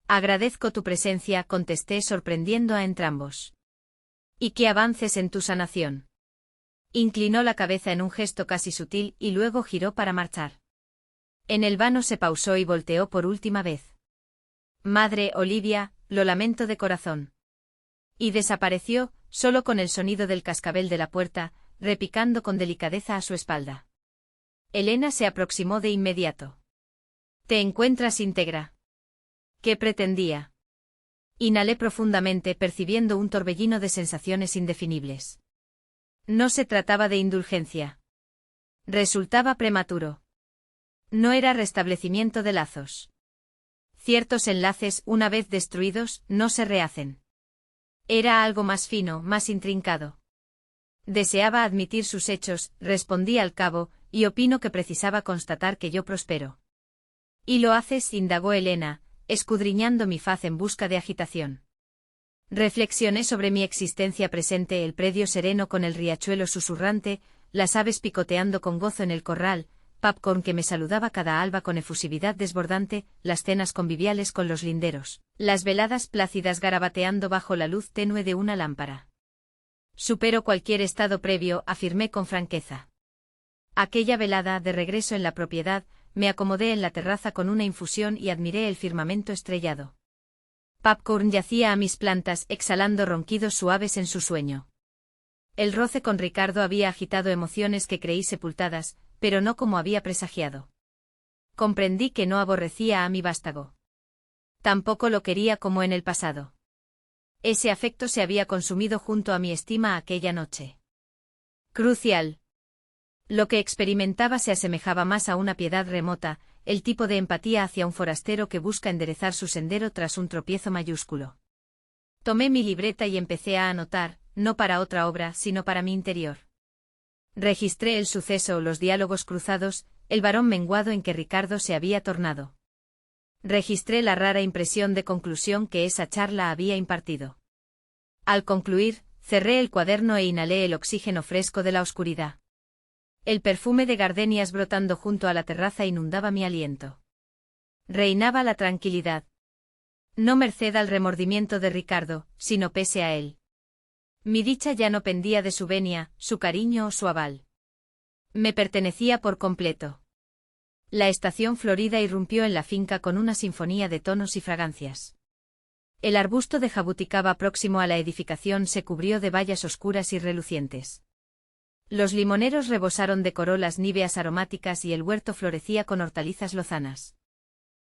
Agradezco tu presencia, contesté sorprendiendo a entrambos. Y que avances en tu sanación. Inclinó la cabeza en un gesto casi sutil y luego giró para marchar. En el vano se pausó y volteó por última vez. Madre Olivia, lo lamento de corazón. Y desapareció, solo con el sonido del cascabel de la puerta, repicando con delicadeza a su espalda. Elena se aproximó de inmediato. ¿Te encuentras íntegra? ¿Qué pretendía? Inhalé profundamente, percibiendo un torbellino de sensaciones indefinibles. No se trataba de indulgencia. Resultaba prematuro. No era restablecimiento de lazos. Ciertos enlaces, una vez destruidos, no se rehacen. Era algo más fino, más intrincado. Deseaba admitir sus hechos, respondí al cabo, y opino que precisaba constatar que yo prospero. ¿Y lo haces?, indagó Elena, escudriñando mi faz en busca de agitación. Reflexioné sobre mi existencia presente, el predio sereno con el riachuelo susurrante, las aves picoteando con gozo en el corral, Popcorn que me saludaba cada alba con efusividad desbordante, las cenas conviviales con los linderos, las veladas plácidas garabateando bajo la luz tenue de una lámpara. Supero cualquier estado previo, afirmé con franqueza. Aquella velada, de regreso en la propiedad, me acomodé en la terraza con una infusión y admiré el firmamento estrellado. Popcorn yacía a mis plantas, exhalando ronquidos suaves en su sueño. El roce con Ricardo había agitado emociones que creí sepultadas, pero no como había presagiado. Comprendí que no aborrecía a mi vástago. Tampoco lo quería como en el pasado. Ese afecto se había consumido junto a mi estima aquella noche. Crucial. Lo que experimentaba se asemejaba más a una piedad remota, el tipo de empatía hacia un forastero que busca enderezar su sendero tras un tropiezo mayúsculo. Tomé mi libreta y empecé a anotar, no para otra obra, sino para mi interior. Registré el suceso, los diálogos cruzados, el varón menguado en que Ricardo se había tornado. Registré la rara impresión de conclusión que esa charla había impartido. Al concluir, cerré el cuaderno e inhalé el oxígeno fresco de la oscuridad. El perfume de gardenias brotando junto a la terraza inundaba mi aliento. Reinaba la tranquilidad. No merced al remordimiento de Ricardo, sino pese a él. Mi dicha ya no pendía de su venia, su cariño o su aval. Me pertenecía por completo. La estación florida irrumpió en la finca con una sinfonía de tonos y fragancias. El arbusto de jabuticaba próximo a la edificación se cubrió de bayas oscuras y relucientes. Los limoneros rebosaron de corolas níveas aromáticas y el huerto florecía con hortalizas lozanas.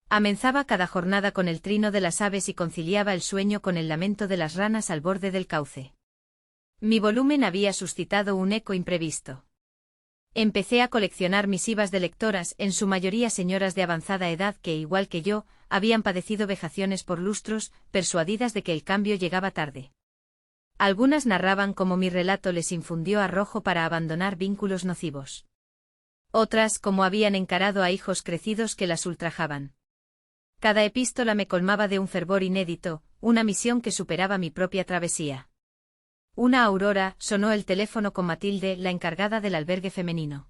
Amenzaba cada jornada con el trino de las aves y conciliaba el sueño con el lamento de las ranas al borde del cauce. Mi volumen había suscitado un eco imprevisto. Empecé a coleccionar misivas de lectoras, en su mayoría señoras de avanzada edad que, igual que yo, habían padecido vejaciones por lustros, persuadidas de que el cambio llegaba tarde. Algunas narraban cómo mi relato les infundió arrojo para abandonar vínculos nocivos. Otras cómo habían encarado a hijos crecidos que las ultrajaban. Cada epístola me colmaba de un fervor inédito, una misión que superaba mi propia travesía. Una aurora, sonó el teléfono con Matilde, la encargada del albergue femenino.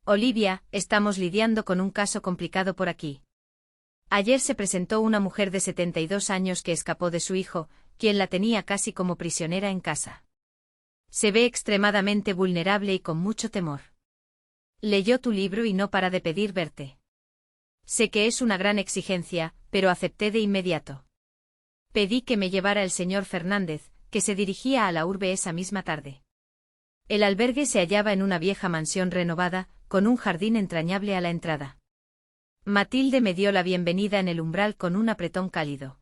Olivia, estamos lidiando con un caso complicado por aquí. Ayer se presentó una mujer de 72 años que escapó de su hijo, quien la tenía casi como prisionera en casa. Se ve extremadamente vulnerable y con mucho temor. Leyó tu libro y no para de pedir verte. Sé que es una gran exigencia, pero acepté de inmediato. Pedí que me llevara el señor Fernández, que se dirigía a la urbe esa misma tarde. El albergue se hallaba en una vieja mansión renovada, con un jardín entrañable a la entrada. Matilde me dio la bienvenida en el umbral con un apretón cálido.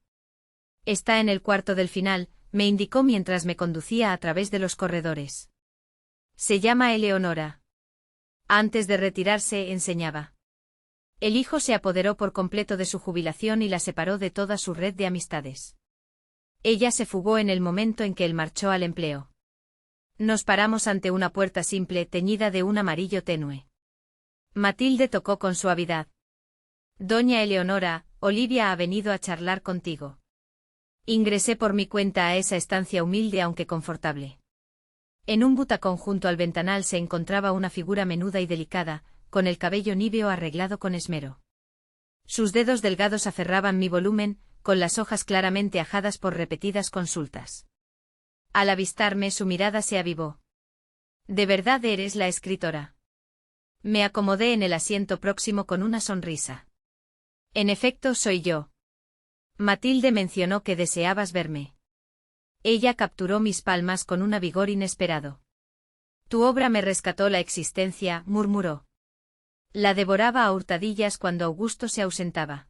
Está en el cuarto del final, me indicó mientras me conducía a través de los corredores. Se llama Eleonora. Antes de retirarse, enseñaba. El hijo se apoderó por completo de su jubilación y la separó de toda su red de amistades. Ella se fugó en el momento en que él marchó al empleo. Nos paramos ante una puerta simple teñida de un amarillo tenue. Matilde tocó con suavidad. Doña Eleonora, Olivia ha venido a charlar contigo. Ingresé por mi cuenta a esa estancia humilde aunque confortable. En un butacón junto al ventanal se encontraba una figura menuda y delicada, con el cabello níveo arreglado con esmero. Sus dedos delgados aferraban mi volumen, con las hojas claramente ajadas por repetidas consultas. Al avistarme su mirada se avivó. ¿De verdad eres la escritora? Me acomodé en el asiento próximo con una sonrisa. En efecto soy yo. Matilde mencionó que deseabas verme. Ella capturó mis palmas con un vigor inesperado. Tu obra me rescató la existencia, murmuró. La devoraba a hurtadillas cuando Augusto se ausentaba.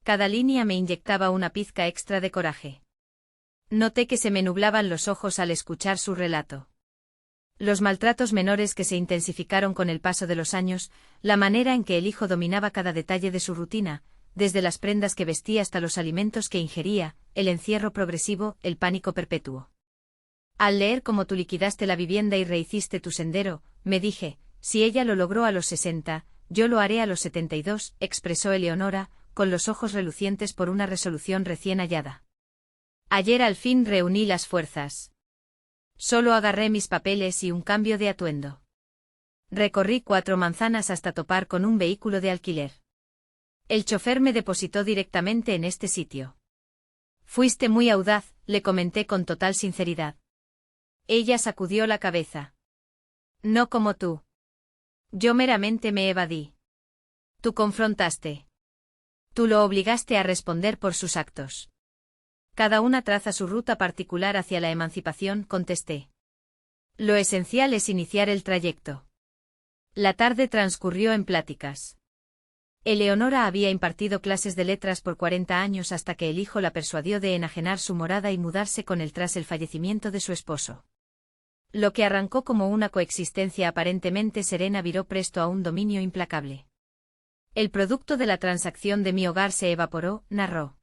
Cada línea me inyectaba una pizca extra de coraje. Noté que se me nublaban los ojos al escuchar su relato. Los maltratos menores que se intensificaron con el paso de los años, la manera en que el hijo dominaba cada detalle de su rutina, desde las prendas que vestía hasta los alimentos que ingería, el encierro progresivo, el pánico perpetuo. Al leer cómo tú liquidaste la vivienda y rehiciste tu sendero, me dije, si ella lo logró a los 60, yo lo haré a los 72, expresó Eleonora, con los ojos relucientes por una resolución recién hallada. Ayer al fin reuní las fuerzas. Solo agarré mis papeles y un cambio de atuendo. Recorrí 4 manzanas hasta topar con un vehículo de alquiler. El chofer me depositó directamente en este sitio. Fuiste muy audaz, le comenté con total sinceridad. Ella sacudió la cabeza. No como tú. Yo meramente me evadí. Tú confrontaste. Tú lo obligaste a responder por sus actos. Cada una traza su ruta particular hacia la emancipación, contesté. Lo esencial es iniciar el trayecto. La tarde transcurrió en pláticas. Eleonora había impartido clases de letras por 40 años hasta que el hijo la persuadió de enajenar su morada y mudarse con él tras el fallecimiento de su esposo. Lo que arrancó como una coexistencia aparentemente serena viró presto a un dominio implacable. El producto de la transacción de mi hogar se evaporó, narró.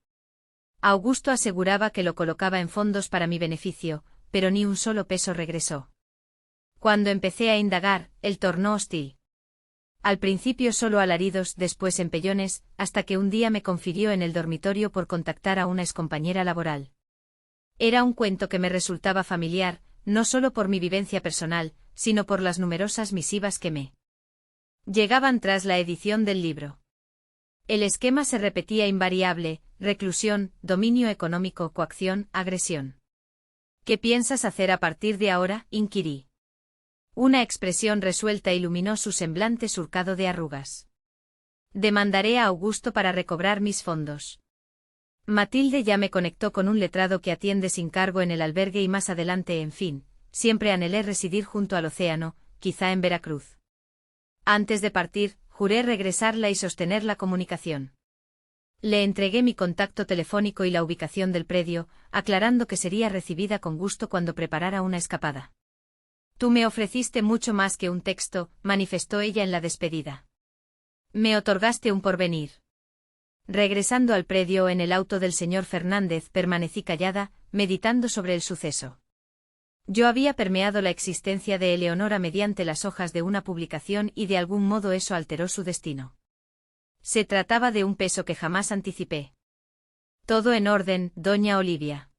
Augusto aseguraba que lo colocaba en fondos para mi beneficio, pero ni un solo peso regresó. Cuando empecé a indagar, él tornó hostil. Al principio solo alaridos, después empellones, hasta que un día me confirió en el dormitorio por contactar a una excompañera laboral. Era un cuento que me resultaba familiar, no solo por mi vivencia personal, sino por las numerosas misivas que me llegaban tras la edición del libro. El esquema se repetía invariable: reclusión, dominio económico, coacción, agresión. ¿Qué piensas hacer a partir de ahora?, inquirí. Una expresión resuelta iluminó su semblante surcado de arrugas. Demandaré a Augusto para recobrar mis fondos. Matilde ya me conectó con un letrado que atiende sin cargo en el albergue y más adelante, en fin, siempre anhelé residir junto al océano, quizá en Veracruz. Antes de partir, juré regresarla y sostener la comunicación. Le entregué mi contacto telefónico y la ubicación del predio, aclarando que sería recibida con gusto cuando preparara una escapada. Tú me ofreciste mucho más que un texto, manifestó ella en la despedida. Me otorgaste un porvenir. Regresando al predio en el auto del señor Fernández, permanecí callada, meditando sobre el suceso. Yo había permeado la existencia de Eleonora mediante las hojas de una publicación y de algún modo eso alteró su destino. Se trataba de un peso que jamás anticipé. «¿Todo en orden, doña Olivia?»,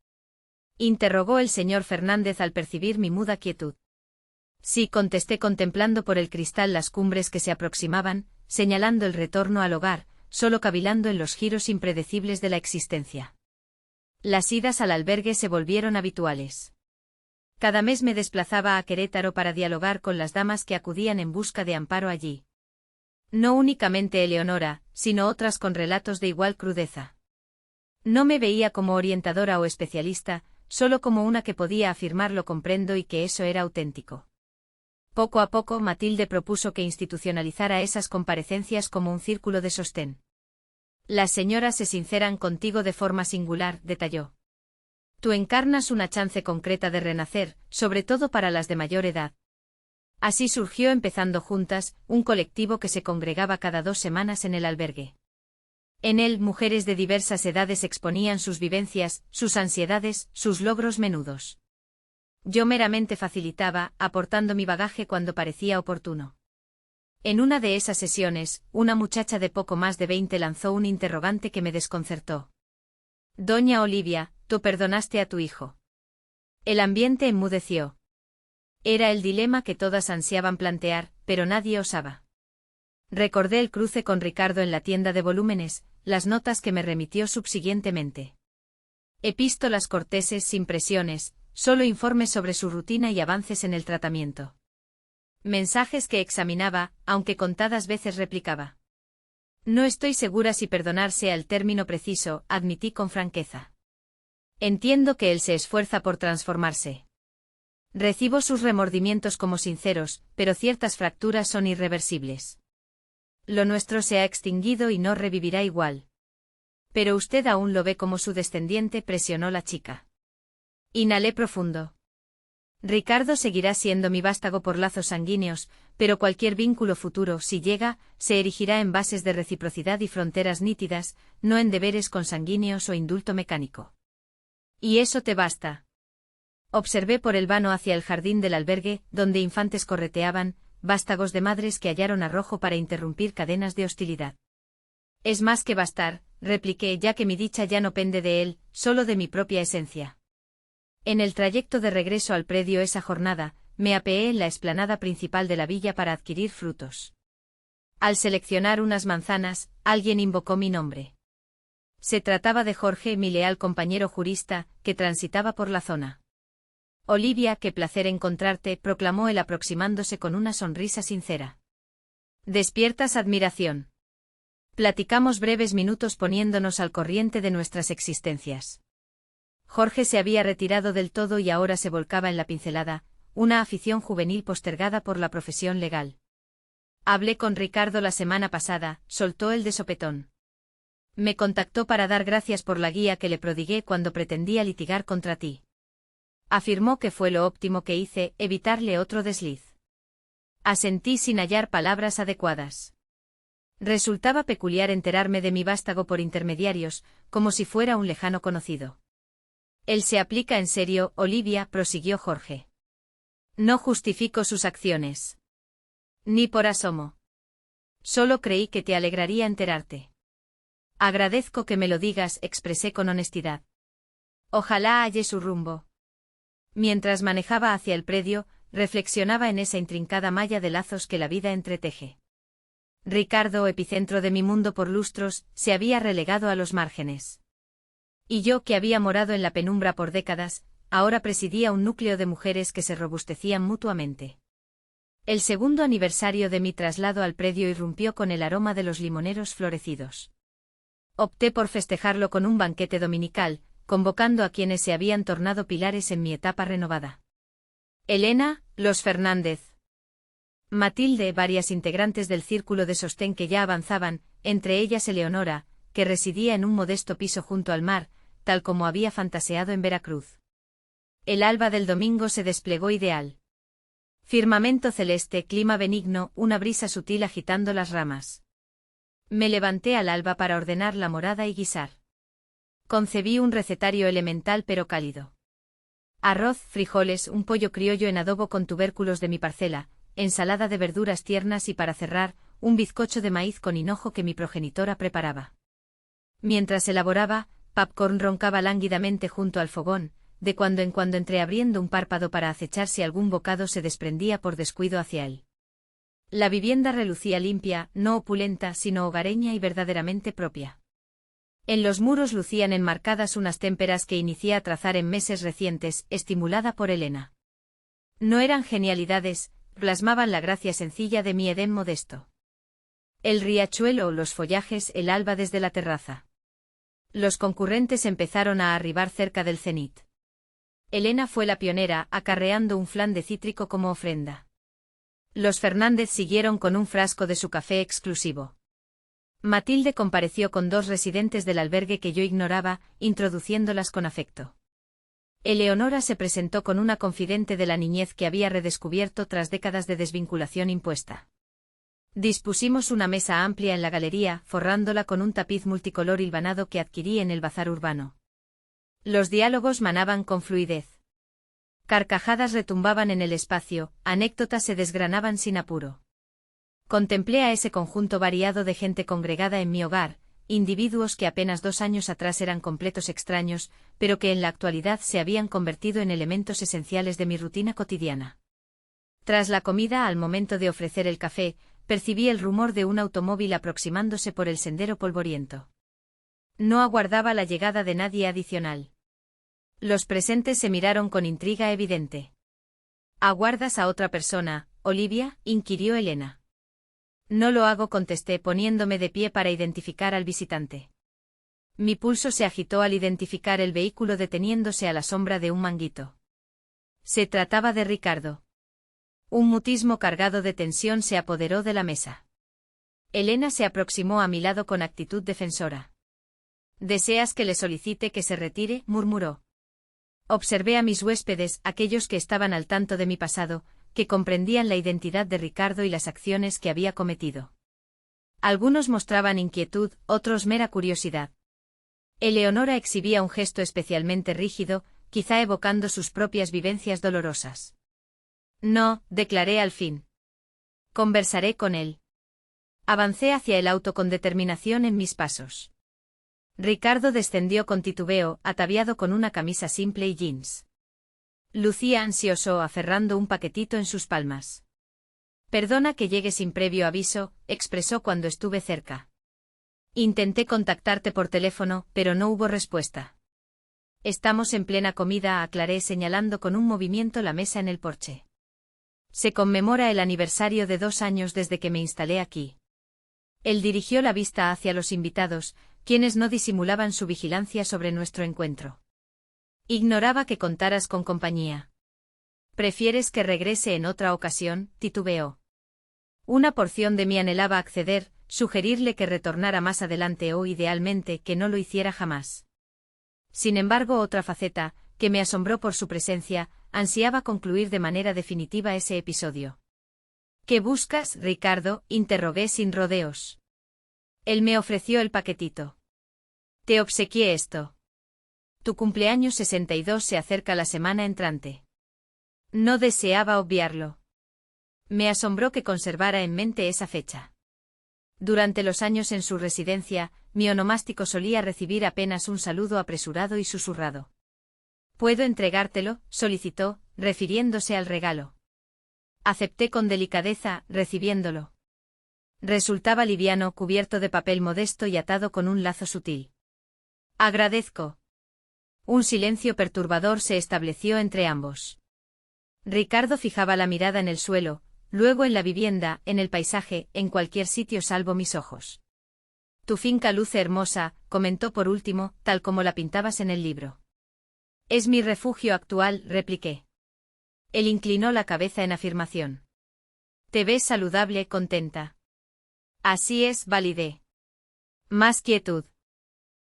interrogó el señor Fernández al percibir mi muda quietud. Sí, contesté contemplando por el cristal las cumbres que se aproximaban, señalando el retorno al hogar, solo cavilando en los giros impredecibles de la existencia. Las idas al albergue se volvieron habituales. Cada mes me desplazaba a Querétaro para dialogar con las damas que acudían en busca de amparo allí. No únicamente Eleonora, sino otras con relatos de igual crudeza. No me veía como orientadora o especialista, solo como una que podía afirmar lo comprendo y que eso era auténtico. Poco a poco Matilde propuso que institucionalizara esas comparecencias como un círculo de sostén. Las señoras se sinceran contigo de forma singular, detalló. Tú encarnas una chance concreta de renacer, sobre todo para las de mayor edad. Así surgió Empezando Juntas, un colectivo que se congregaba cada 2 semanas en el albergue. En él, mujeres de diversas edades exponían sus vivencias, sus ansiedades, sus logros menudos. Yo meramente facilitaba, aportando mi bagaje cuando parecía oportuno. En una de esas sesiones, una muchacha de poco más de 20 lanzó un interrogante que me desconcertó. Doña Olivia, ¿tú perdonaste a tu hijo? El ambiente enmudeció. Era el dilema que todas ansiaban plantear, pero nadie osaba. Recordé el cruce con Ricardo en la tienda de volúmenes, las notas que me remitió subsiguientemente. Epístolas corteses sin presiones, solo informes sobre su rutina y avances en el tratamiento. Mensajes que examinaba, aunque contadas veces replicaba. No estoy segura si perdonar sea el término preciso, admití con franqueza. Entiendo que él se esfuerza por transformarse. Recibo sus remordimientos como sinceros, pero ciertas fracturas son irreversibles. Lo nuestro se ha extinguido y no revivirá igual. Pero usted aún lo ve como su descendiente, presionó la chica. Inhalé profundo. Ricardo seguirá siendo mi vástago por lazos sanguíneos, pero cualquier vínculo futuro, si llega, se erigirá en bases de reciprocidad y fronteras nítidas, no en deberes consanguíneos o indulto mecánico. ¿Y eso te basta? Observé por el vano hacia el jardín del albergue, donde infantes correteaban, vástagos de madres que hallaron arrojo para interrumpir cadenas de hostilidad. Es más que bastar, repliqué, ya que mi dicha ya no pende de él, solo de mi propia esencia. En el trayecto de regreso al predio esa jornada, me apeé en la explanada principal de la villa para adquirir frutos. Al seleccionar unas manzanas, alguien invocó mi nombre. Se trataba de Jorge, mi leal compañero jurista, que transitaba por la zona. Olivia, qué placer encontrarte, proclamó él aproximándose con una sonrisa sincera. Despiertas admiración. Platicamos breves minutos poniéndonos al corriente de nuestras existencias. Jorge se había retirado del todo y ahora se volcaba en la pincelada, una afición juvenil postergada por la profesión legal. Hablé con Ricardo la semana pasada, soltó el de sopetón. Me contactó para dar gracias por la guía que le prodigué cuando pretendía litigar contra ti. Afirmó que fue lo óptimo que hice, evitarle otro desliz. Asentí sin hallar palabras adecuadas. Resultaba peculiar enterarme de mi vástago por intermediarios, como si fuera un lejano conocido. Él se aplica en serio, Olivia, prosiguió Jorge. No justifico sus acciones. Ni por asomo. Solo creí que te alegraría enterarte. Agradezco que me lo digas, expresé con honestidad. Ojalá halle su rumbo. Mientras manejaba hacia el predio, reflexionaba en esa intrincada malla de lazos que la vida entreteje. Ricardo, epicentro de mi mundo por lustros, se había relegado a los márgenes. Y yo, que había morado en la penumbra por décadas, ahora presidía un núcleo de mujeres que se robustecían mutuamente. El segundo aniversario de mi traslado al predio irrumpió con el aroma de los limoneros florecidos. Opté por festejarlo con un banquete dominical, convocando a quienes se habían tornado pilares en mi etapa renovada. Elena, los Fernández, Matilde, varias integrantes del círculo de sostén que ya avanzaban, entre ellas Eleonora, que residía en un modesto piso junto al mar, tal como había fantaseado en Veracruz. El alba del domingo se desplegó ideal. Firmamento celeste, clima benigno, una brisa sutil agitando las ramas. Me levanté al alba para ordenar la morada y guisar. Concebí un recetario elemental pero cálido. Arroz, frijoles, un pollo criollo en adobo con tubérculos de mi parcela, ensalada de verduras tiernas y para cerrar, un bizcocho de maíz con hinojo que mi progenitora preparaba. Mientras elaboraba, Popcorn roncaba lánguidamente junto al fogón, de cuando en cuando entreabriendo un párpado para acechar si algún bocado se desprendía por descuido hacia él. La vivienda relucía limpia, no opulenta, sino hogareña y verdaderamente propia. En los muros lucían enmarcadas unas témperas que inicié a trazar en meses recientes, estimulada por Elena. No eran genialidades, plasmaban la gracia sencilla de mi Edén modesto. El riachuelo, los follajes, el alba desde la terraza. Los concurrentes empezaron a arribar cerca del cenit. Elena fue la pionera, acarreando un flan de cítrico como ofrenda. Los Fernández siguieron con un frasco de su café exclusivo. Matilde compareció con 2 residentes del albergue que yo ignoraba, introduciéndolas con afecto. Eleonora se presentó con una confidente de la niñez que había redescubierto tras décadas de desvinculación impuesta. Dispusimos una mesa amplia en la galería, forrándola con un tapiz multicolor hilvanado que adquirí en el bazar urbano. Los diálogos manaban con fluidez. Carcajadas retumbaban en el espacio, anécdotas se desgranaban sin apuro. Contemplé a ese conjunto variado de gente congregada en mi hogar, individuos que apenas 2 años atrás eran completos extraños, pero que en la actualidad se habían convertido en elementos esenciales de mi rutina cotidiana. Tras la comida, al momento de ofrecer el café, percibí el rumor de un automóvil aproximándose por el sendero polvoriento. No aguardaba la llegada de nadie adicional. Los presentes se miraron con intriga evidente. ¿Aguardas a otra persona, Olivia?, inquirió Elena. No lo hago, contesté poniéndome de pie para identificar al visitante. Mi pulso se agitó al identificar el vehículo deteniéndose a la sombra de un manguito. Se trataba de Ricardo. Un mutismo cargado de tensión se apoderó de la mesa. Elena se aproximó a mi lado con actitud defensora. ¿Deseas que le solicite que se retire?, murmuró. Observé a mis huéspedes, aquellos que estaban al tanto de mi pasado, que comprendían la identidad de Ricardo y las acciones que había cometido. Algunos mostraban inquietud, otros mera curiosidad. Eleonora exhibía un gesto especialmente rígido, quizá evocando sus propias vivencias dolorosas. No, declaré al fin. Conversaré con él. Avancé hacia el auto con determinación en mis pasos. Ricardo descendió con titubeo, ataviado con una camisa simple y jeans. Lucía ansioso, aferrando un paquetito en sus palmas. Perdona que llegue sin previo aviso, expresó cuando estuve cerca. Intenté contactarte por teléfono, pero no hubo respuesta. Estamos en plena comida, aclaré señalando con un movimiento la mesa en el porche. Se conmemora el aniversario de 2 años desde que me instalé aquí. Él dirigió la vista hacia los invitados, quienes no disimulaban su vigilancia sobre nuestro encuentro. Ignoraba que contaras con compañía. ¿Prefieres que regrese en otra ocasión?, titubeó. Una porción de mí anhelaba acceder, sugerirle que retornara más adelante o, idealmente, que no lo hiciera jamás. Sin embargo, otra faceta, que me asombró por su presencia, ansiaba concluir de manera definitiva ese episodio. ¿Qué buscas, Ricardo?, interrogué sin rodeos. Él me ofreció el paquetito. Te obsequié esto. Tu cumpleaños 62 se acerca la semana entrante. No deseaba obviarlo. Me asombró que conservara en mente esa fecha. Durante los años en su residencia, mi onomástico solía recibir apenas un saludo apresurado y susurrado. ¿Puedo entregártelo?, solicitó, refiriéndose al regalo. Acepté con delicadeza, recibiéndolo. Resultaba liviano, cubierto de papel modesto y atado con un lazo sutil. Agradezco. Un silencio perturbador se estableció entre ambos. Ricardo fijaba la mirada en el suelo, luego en la vivienda, en el paisaje, en cualquier sitio salvo mis ojos. Tu finca luce hermosa, comentó por último, tal como la pintabas en el libro. Es mi refugio actual, repliqué. Él inclinó la cabeza en afirmación. Te ves saludable, contenta. Así es, validé. Más quietud.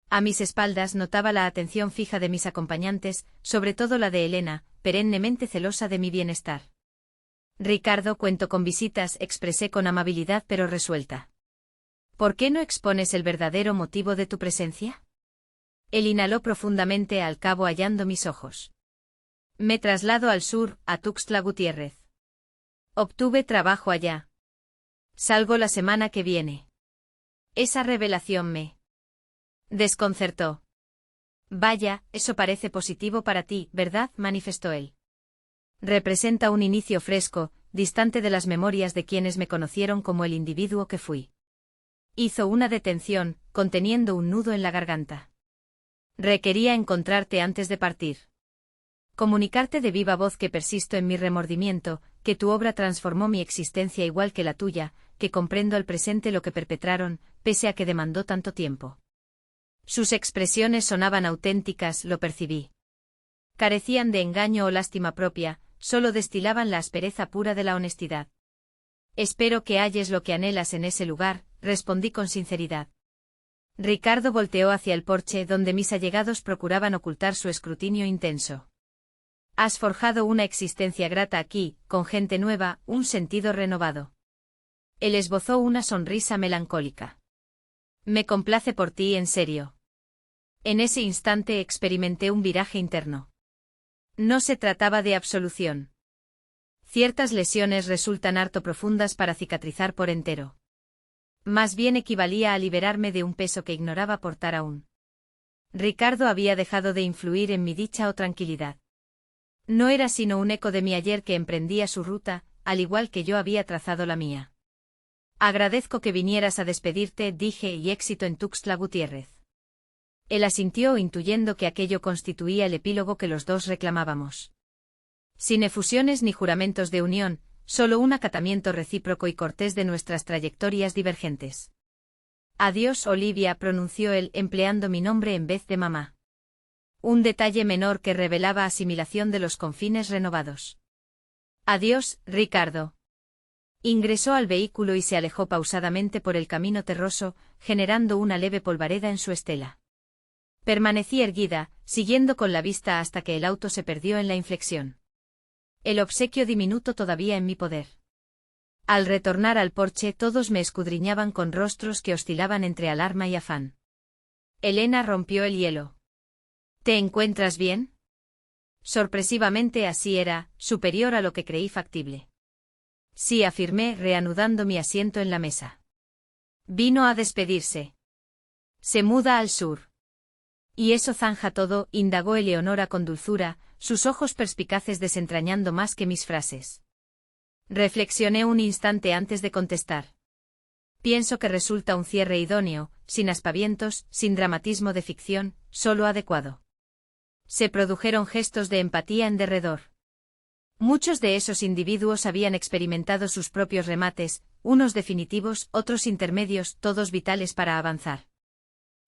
A mis espaldas notaba la atención fija de mis acompañantes, sobre todo la de Elena, perennemente celosa de mi bienestar. Ricardo, cuento con visitas, expresé con amabilidad pero resuelta. ¿Por qué no expones el verdadero motivo de tu presencia? Él inhaló profundamente, al cabo hallando mis ojos. Me traslado al sur, a Tuxtla Gutiérrez. Obtuve trabajo allá. Salgo la semana que viene. Esa revelación me desconcertó. Vaya, eso parece positivo para ti, ¿verdad?, manifestó él. Representa un inicio fresco, distante de las memorias de quienes me conocieron como el individuo que fui. Hizo una detención, conteniendo un nudo en la garganta. Requería encontrarte antes de partir. Comunicarte de viva voz que persisto en mi remordimiento, que tu obra transformó mi existencia igual que la tuya, que comprendo al presente lo que perpetraron, pese a que demandó tanto tiempo. Sus expresiones sonaban auténticas, lo percibí. Carecían de engaño o lástima propia, solo destilaban la aspereza pura de la honestidad. Espero que halles lo que anhelas en ese lugar, respondí con sinceridad. Ricardo volteó hacia el porche donde mis allegados procuraban ocultar su escrutinio intenso. Has forjado una existencia grata aquí, con gente nueva, un sentido renovado. Él esbozó una sonrisa melancólica. Me complace por ti, en serio. En ese instante experimenté un viraje interno. No se trataba de absolución. Ciertas lesiones resultan harto profundas para cicatrizar por entero. Más bien equivalía a liberarme de un peso que ignoraba portar aún. Ricardo había dejado de influir en mi dicha o tranquilidad. No era sino un eco de mi ayer que emprendía su ruta, al igual que yo había trazado la mía. Agradezco que vinieras a despedirte, dije, y éxito en Tuxtla Gutiérrez. Él asintió, intuyendo que aquello constituía el epílogo que los dos reclamábamos. Sin efusiones ni juramentos de unión, solo un acatamiento recíproco y cortés de nuestras trayectorias divergentes. Adiós, Olivia, pronunció él, empleando mi nombre en vez de mamá. Un detalle menor que revelaba asimilación de los confines renovados. Adiós, Ricardo. Ingresó al vehículo y se alejó pausadamente por el camino terroso, generando una leve polvareda en su estela. Permanecí erguida, siguiendo con la vista hasta que el auto se perdió en la inflexión. El obsequio diminuto todavía en mi poder. Al retornar al porche todos me escudriñaban con rostros que oscilaban entre alarma y afán. Elena rompió el hielo. ¿Te encuentras bien? Sorpresivamente así era, superior a lo que creí factible. Sí, afirmé, reanudando mi asiento en la mesa. Vino a despedirse. Se muda al sur. ¿Y eso zanja todo?, indagó Eleonora con dulzura, sus ojos perspicaces desentrañando más que mis frases. Reflexioné un instante antes de contestar. Pienso que resulta un cierre idóneo, sin aspavientos, sin dramatismo de ficción, solo adecuado. Se produjeron gestos de empatía en derredor. Muchos de esos individuos habían experimentado sus propios remates, unos definitivos, otros intermedios, todos vitales para avanzar.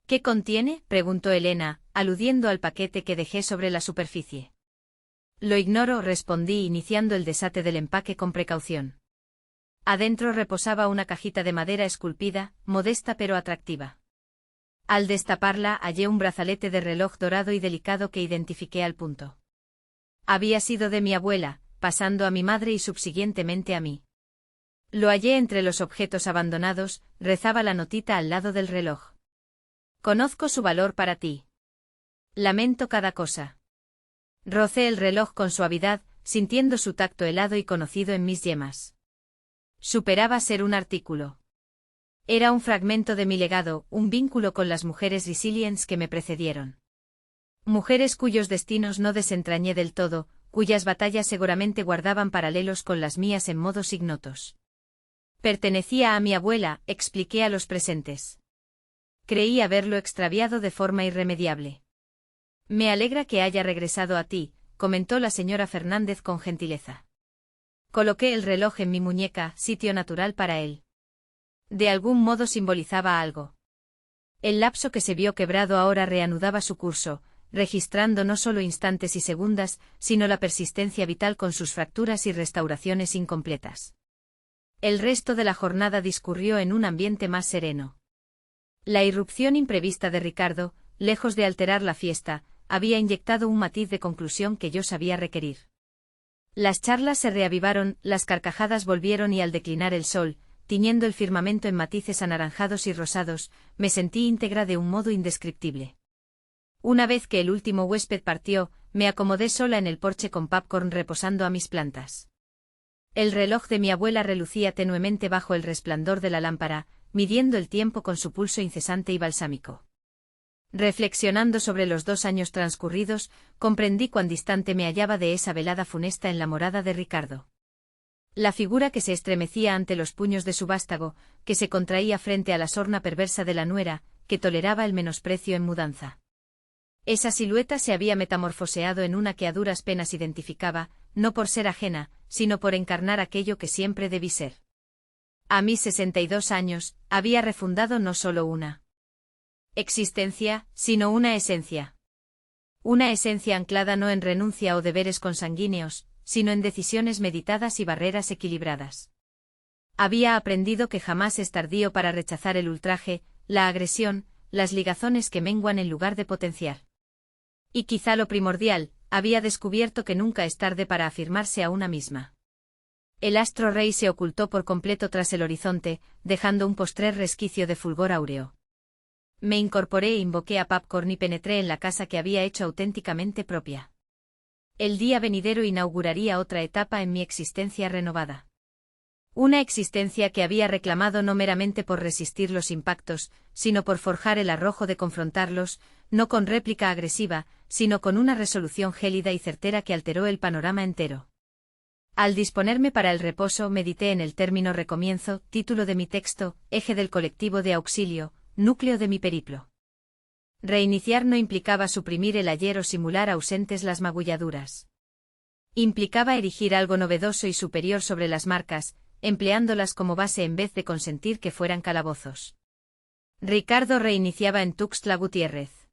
¿Qué contiene?, preguntó Elena, aludiendo al paquete que dejé sobre la superficie. Lo ignoro, respondí, iniciando el desate del empaque con precaución. Adentro reposaba una cajita de madera esculpida, modesta pero atractiva. Al destaparla hallé un brazalete de reloj dorado y delicado que identifiqué al punto. Había sido de mi abuela, pasando a mi madre y subsiguientemente a mí. Lo hallé entre los objetos abandonados, rezaba la notita al lado del reloj. Conozco su valor para ti. Lamento cada cosa. Rocé el reloj con suavidad, sintiendo su tacto helado y conocido en mis yemas. Superaba ser un artículo. Era un fragmento de mi legado, un vínculo con las mujeres resilientes que me precedieron. Mujeres cuyos destinos no desentrañé del todo, cuyas batallas seguramente guardaban paralelos con las mías en modos ignotos. Pertenecía a mi abuela, expliqué a los presentes. Creí haberlo extraviado de forma irremediable. Me alegra que haya regresado a ti, comentó la señora Fernández con gentileza. Coloqué el reloj en mi muñeca, sitio natural para él. De algún modo simbolizaba algo. El lapso que se vio quebrado ahora reanudaba su curso, registrando no solo instantes y segundas, sino la persistencia vital con sus fracturas y restauraciones incompletas. El resto de la jornada discurrió en un ambiente más sereno. La irrupción imprevista de Ricardo, lejos de alterar la fiesta, había inyectado un matiz de conclusión que yo sabía requerir. Las charlas se reavivaron, las carcajadas volvieron y al declinar el sol, tiñendo el firmamento en matices anaranjados y rosados, me sentí íntegra de un modo indescriptible. Una vez que el último huésped partió, me acomodé sola en el porche con Popcorn reposando a mis plantas. El reloj de mi abuela relucía tenuemente bajo el resplandor de la lámpara, midiendo el tiempo con su pulso incesante y balsámico. Reflexionando sobre los 2 años transcurridos, comprendí cuán distante me hallaba de esa velada funesta en la morada de Ricardo. La figura que se estremecía ante los puños de su vástago, que se contraía frente a la sorna perversa de la nuera, que toleraba el menosprecio en mudanza. Esa silueta se había metamorfoseado en una que a duras penas identificaba, no por ser ajena, sino por encarnar aquello que siempre debí ser. A mis 62 años, había refundado no solo una existencia, sino una esencia. Una esencia anclada no en renuncia o deberes consanguíneos, sino en decisiones meditadas y barreras equilibradas. Había aprendido que jamás es tardío para rechazar el ultraje, la agresión, las ligazones que menguan en lugar de potenciar. Y quizá lo primordial, había descubierto que nunca es tarde para afirmarse a una misma. El astro rey se ocultó por completo tras el horizonte, dejando un postrer resquicio de fulgor áureo. Me incorporé e invoqué a Popcorn y penetré en la casa que había hecho auténticamente propia. El día venidero inauguraría otra etapa en mi existencia renovada. Una existencia que había reclamado no meramente por resistir los impactos, sino por forjar el arrojo de confrontarlos, no con réplica agresiva, sino con una resolución gélida y certera que alteró el panorama entero. Al disponerme para el reposo medité en el término recomienzo, título de mi texto, eje del colectivo de auxilio, núcleo de mi periplo. Reiniciar no implicaba suprimir el ayer o simular ausentes las magulladuras. Implicaba erigir algo novedoso y superior sobre las marcas, empleándolas como base en vez de consentir que fueran calabozos. Ricardo reiniciaba en Tuxtla Gutiérrez.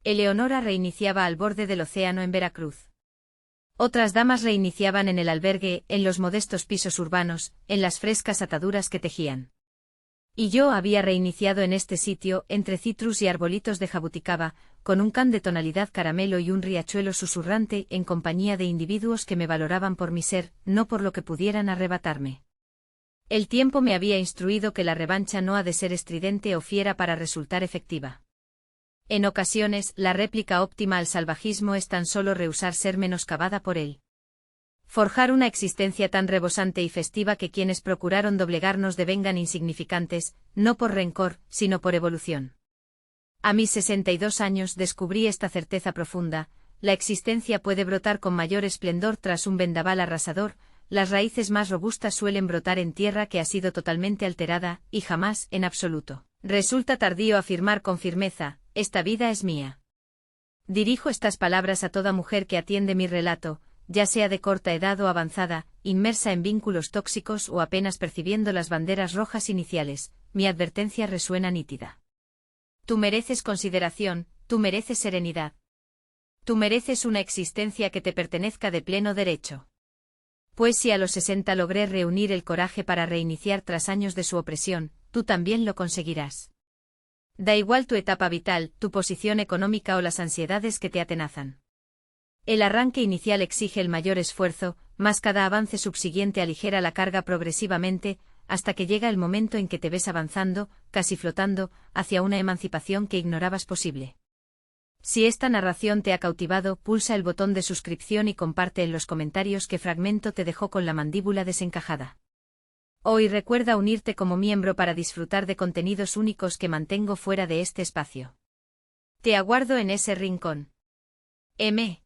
Eleonora reiniciaba al borde del océano en Veracruz. Otras damas reiniciaban en el albergue, en los modestos pisos urbanos, en las frescas ataduras que tejían. Y yo había reiniciado en este sitio, entre citrus y arbolitos de jabuticaba, con un can de tonalidad caramelo y un riachuelo susurrante, en compañía de individuos que me valoraban por mi ser, no por lo que pudieran arrebatarme. El tiempo me había instruido que la revancha no ha de ser estridente o fiera para resultar efectiva. En ocasiones, la réplica óptima al salvajismo es tan solo rehusar ser menoscabada por él. Forjar una existencia tan rebosante y festiva que quienes procuraron doblegarnos devengan insignificantes, no por rencor, sino por evolución. A mis 62 años descubrí esta certeza profunda: la existencia puede brotar con mayor esplendor tras un vendaval arrasador, las raíces más robustas suelen brotar en tierra que ha sido totalmente alterada, y jamás, en absoluto, resulta tardío afirmar con firmeza: esta vida es mía. Dirijo estas palabras a toda mujer que atiende mi relato, ya sea de corta edad o avanzada, inmersa en vínculos tóxicos o apenas percibiendo las banderas rojas iniciales. Mi advertencia resuena nítida. Tú mereces consideración, tú mereces serenidad. Tú mereces una existencia que te pertenezca de pleno derecho. Pues si a los 60 logré reunir el coraje para reiniciar tras años de su opresión, tú también lo conseguirás. Da igual tu etapa vital, tu posición económica o las ansiedades que te atenazan. El arranque inicial exige el mayor esfuerzo, mas cada avance subsiguiente aligera la carga progresivamente, hasta que llega el momento en que te ves avanzando, casi flotando, hacia una emancipación que ignorabas posible. Si esta narración te ha cautivado, pulsa el botón de suscripción y comparte en los comentarios qué fragmento te dejó con la mandíbula desencajada. Hoy recuerda unirte como miembro para disfrutar de contenidos únicos que mantengo fuera de este espacio. Te aguardo en ese rincón. M.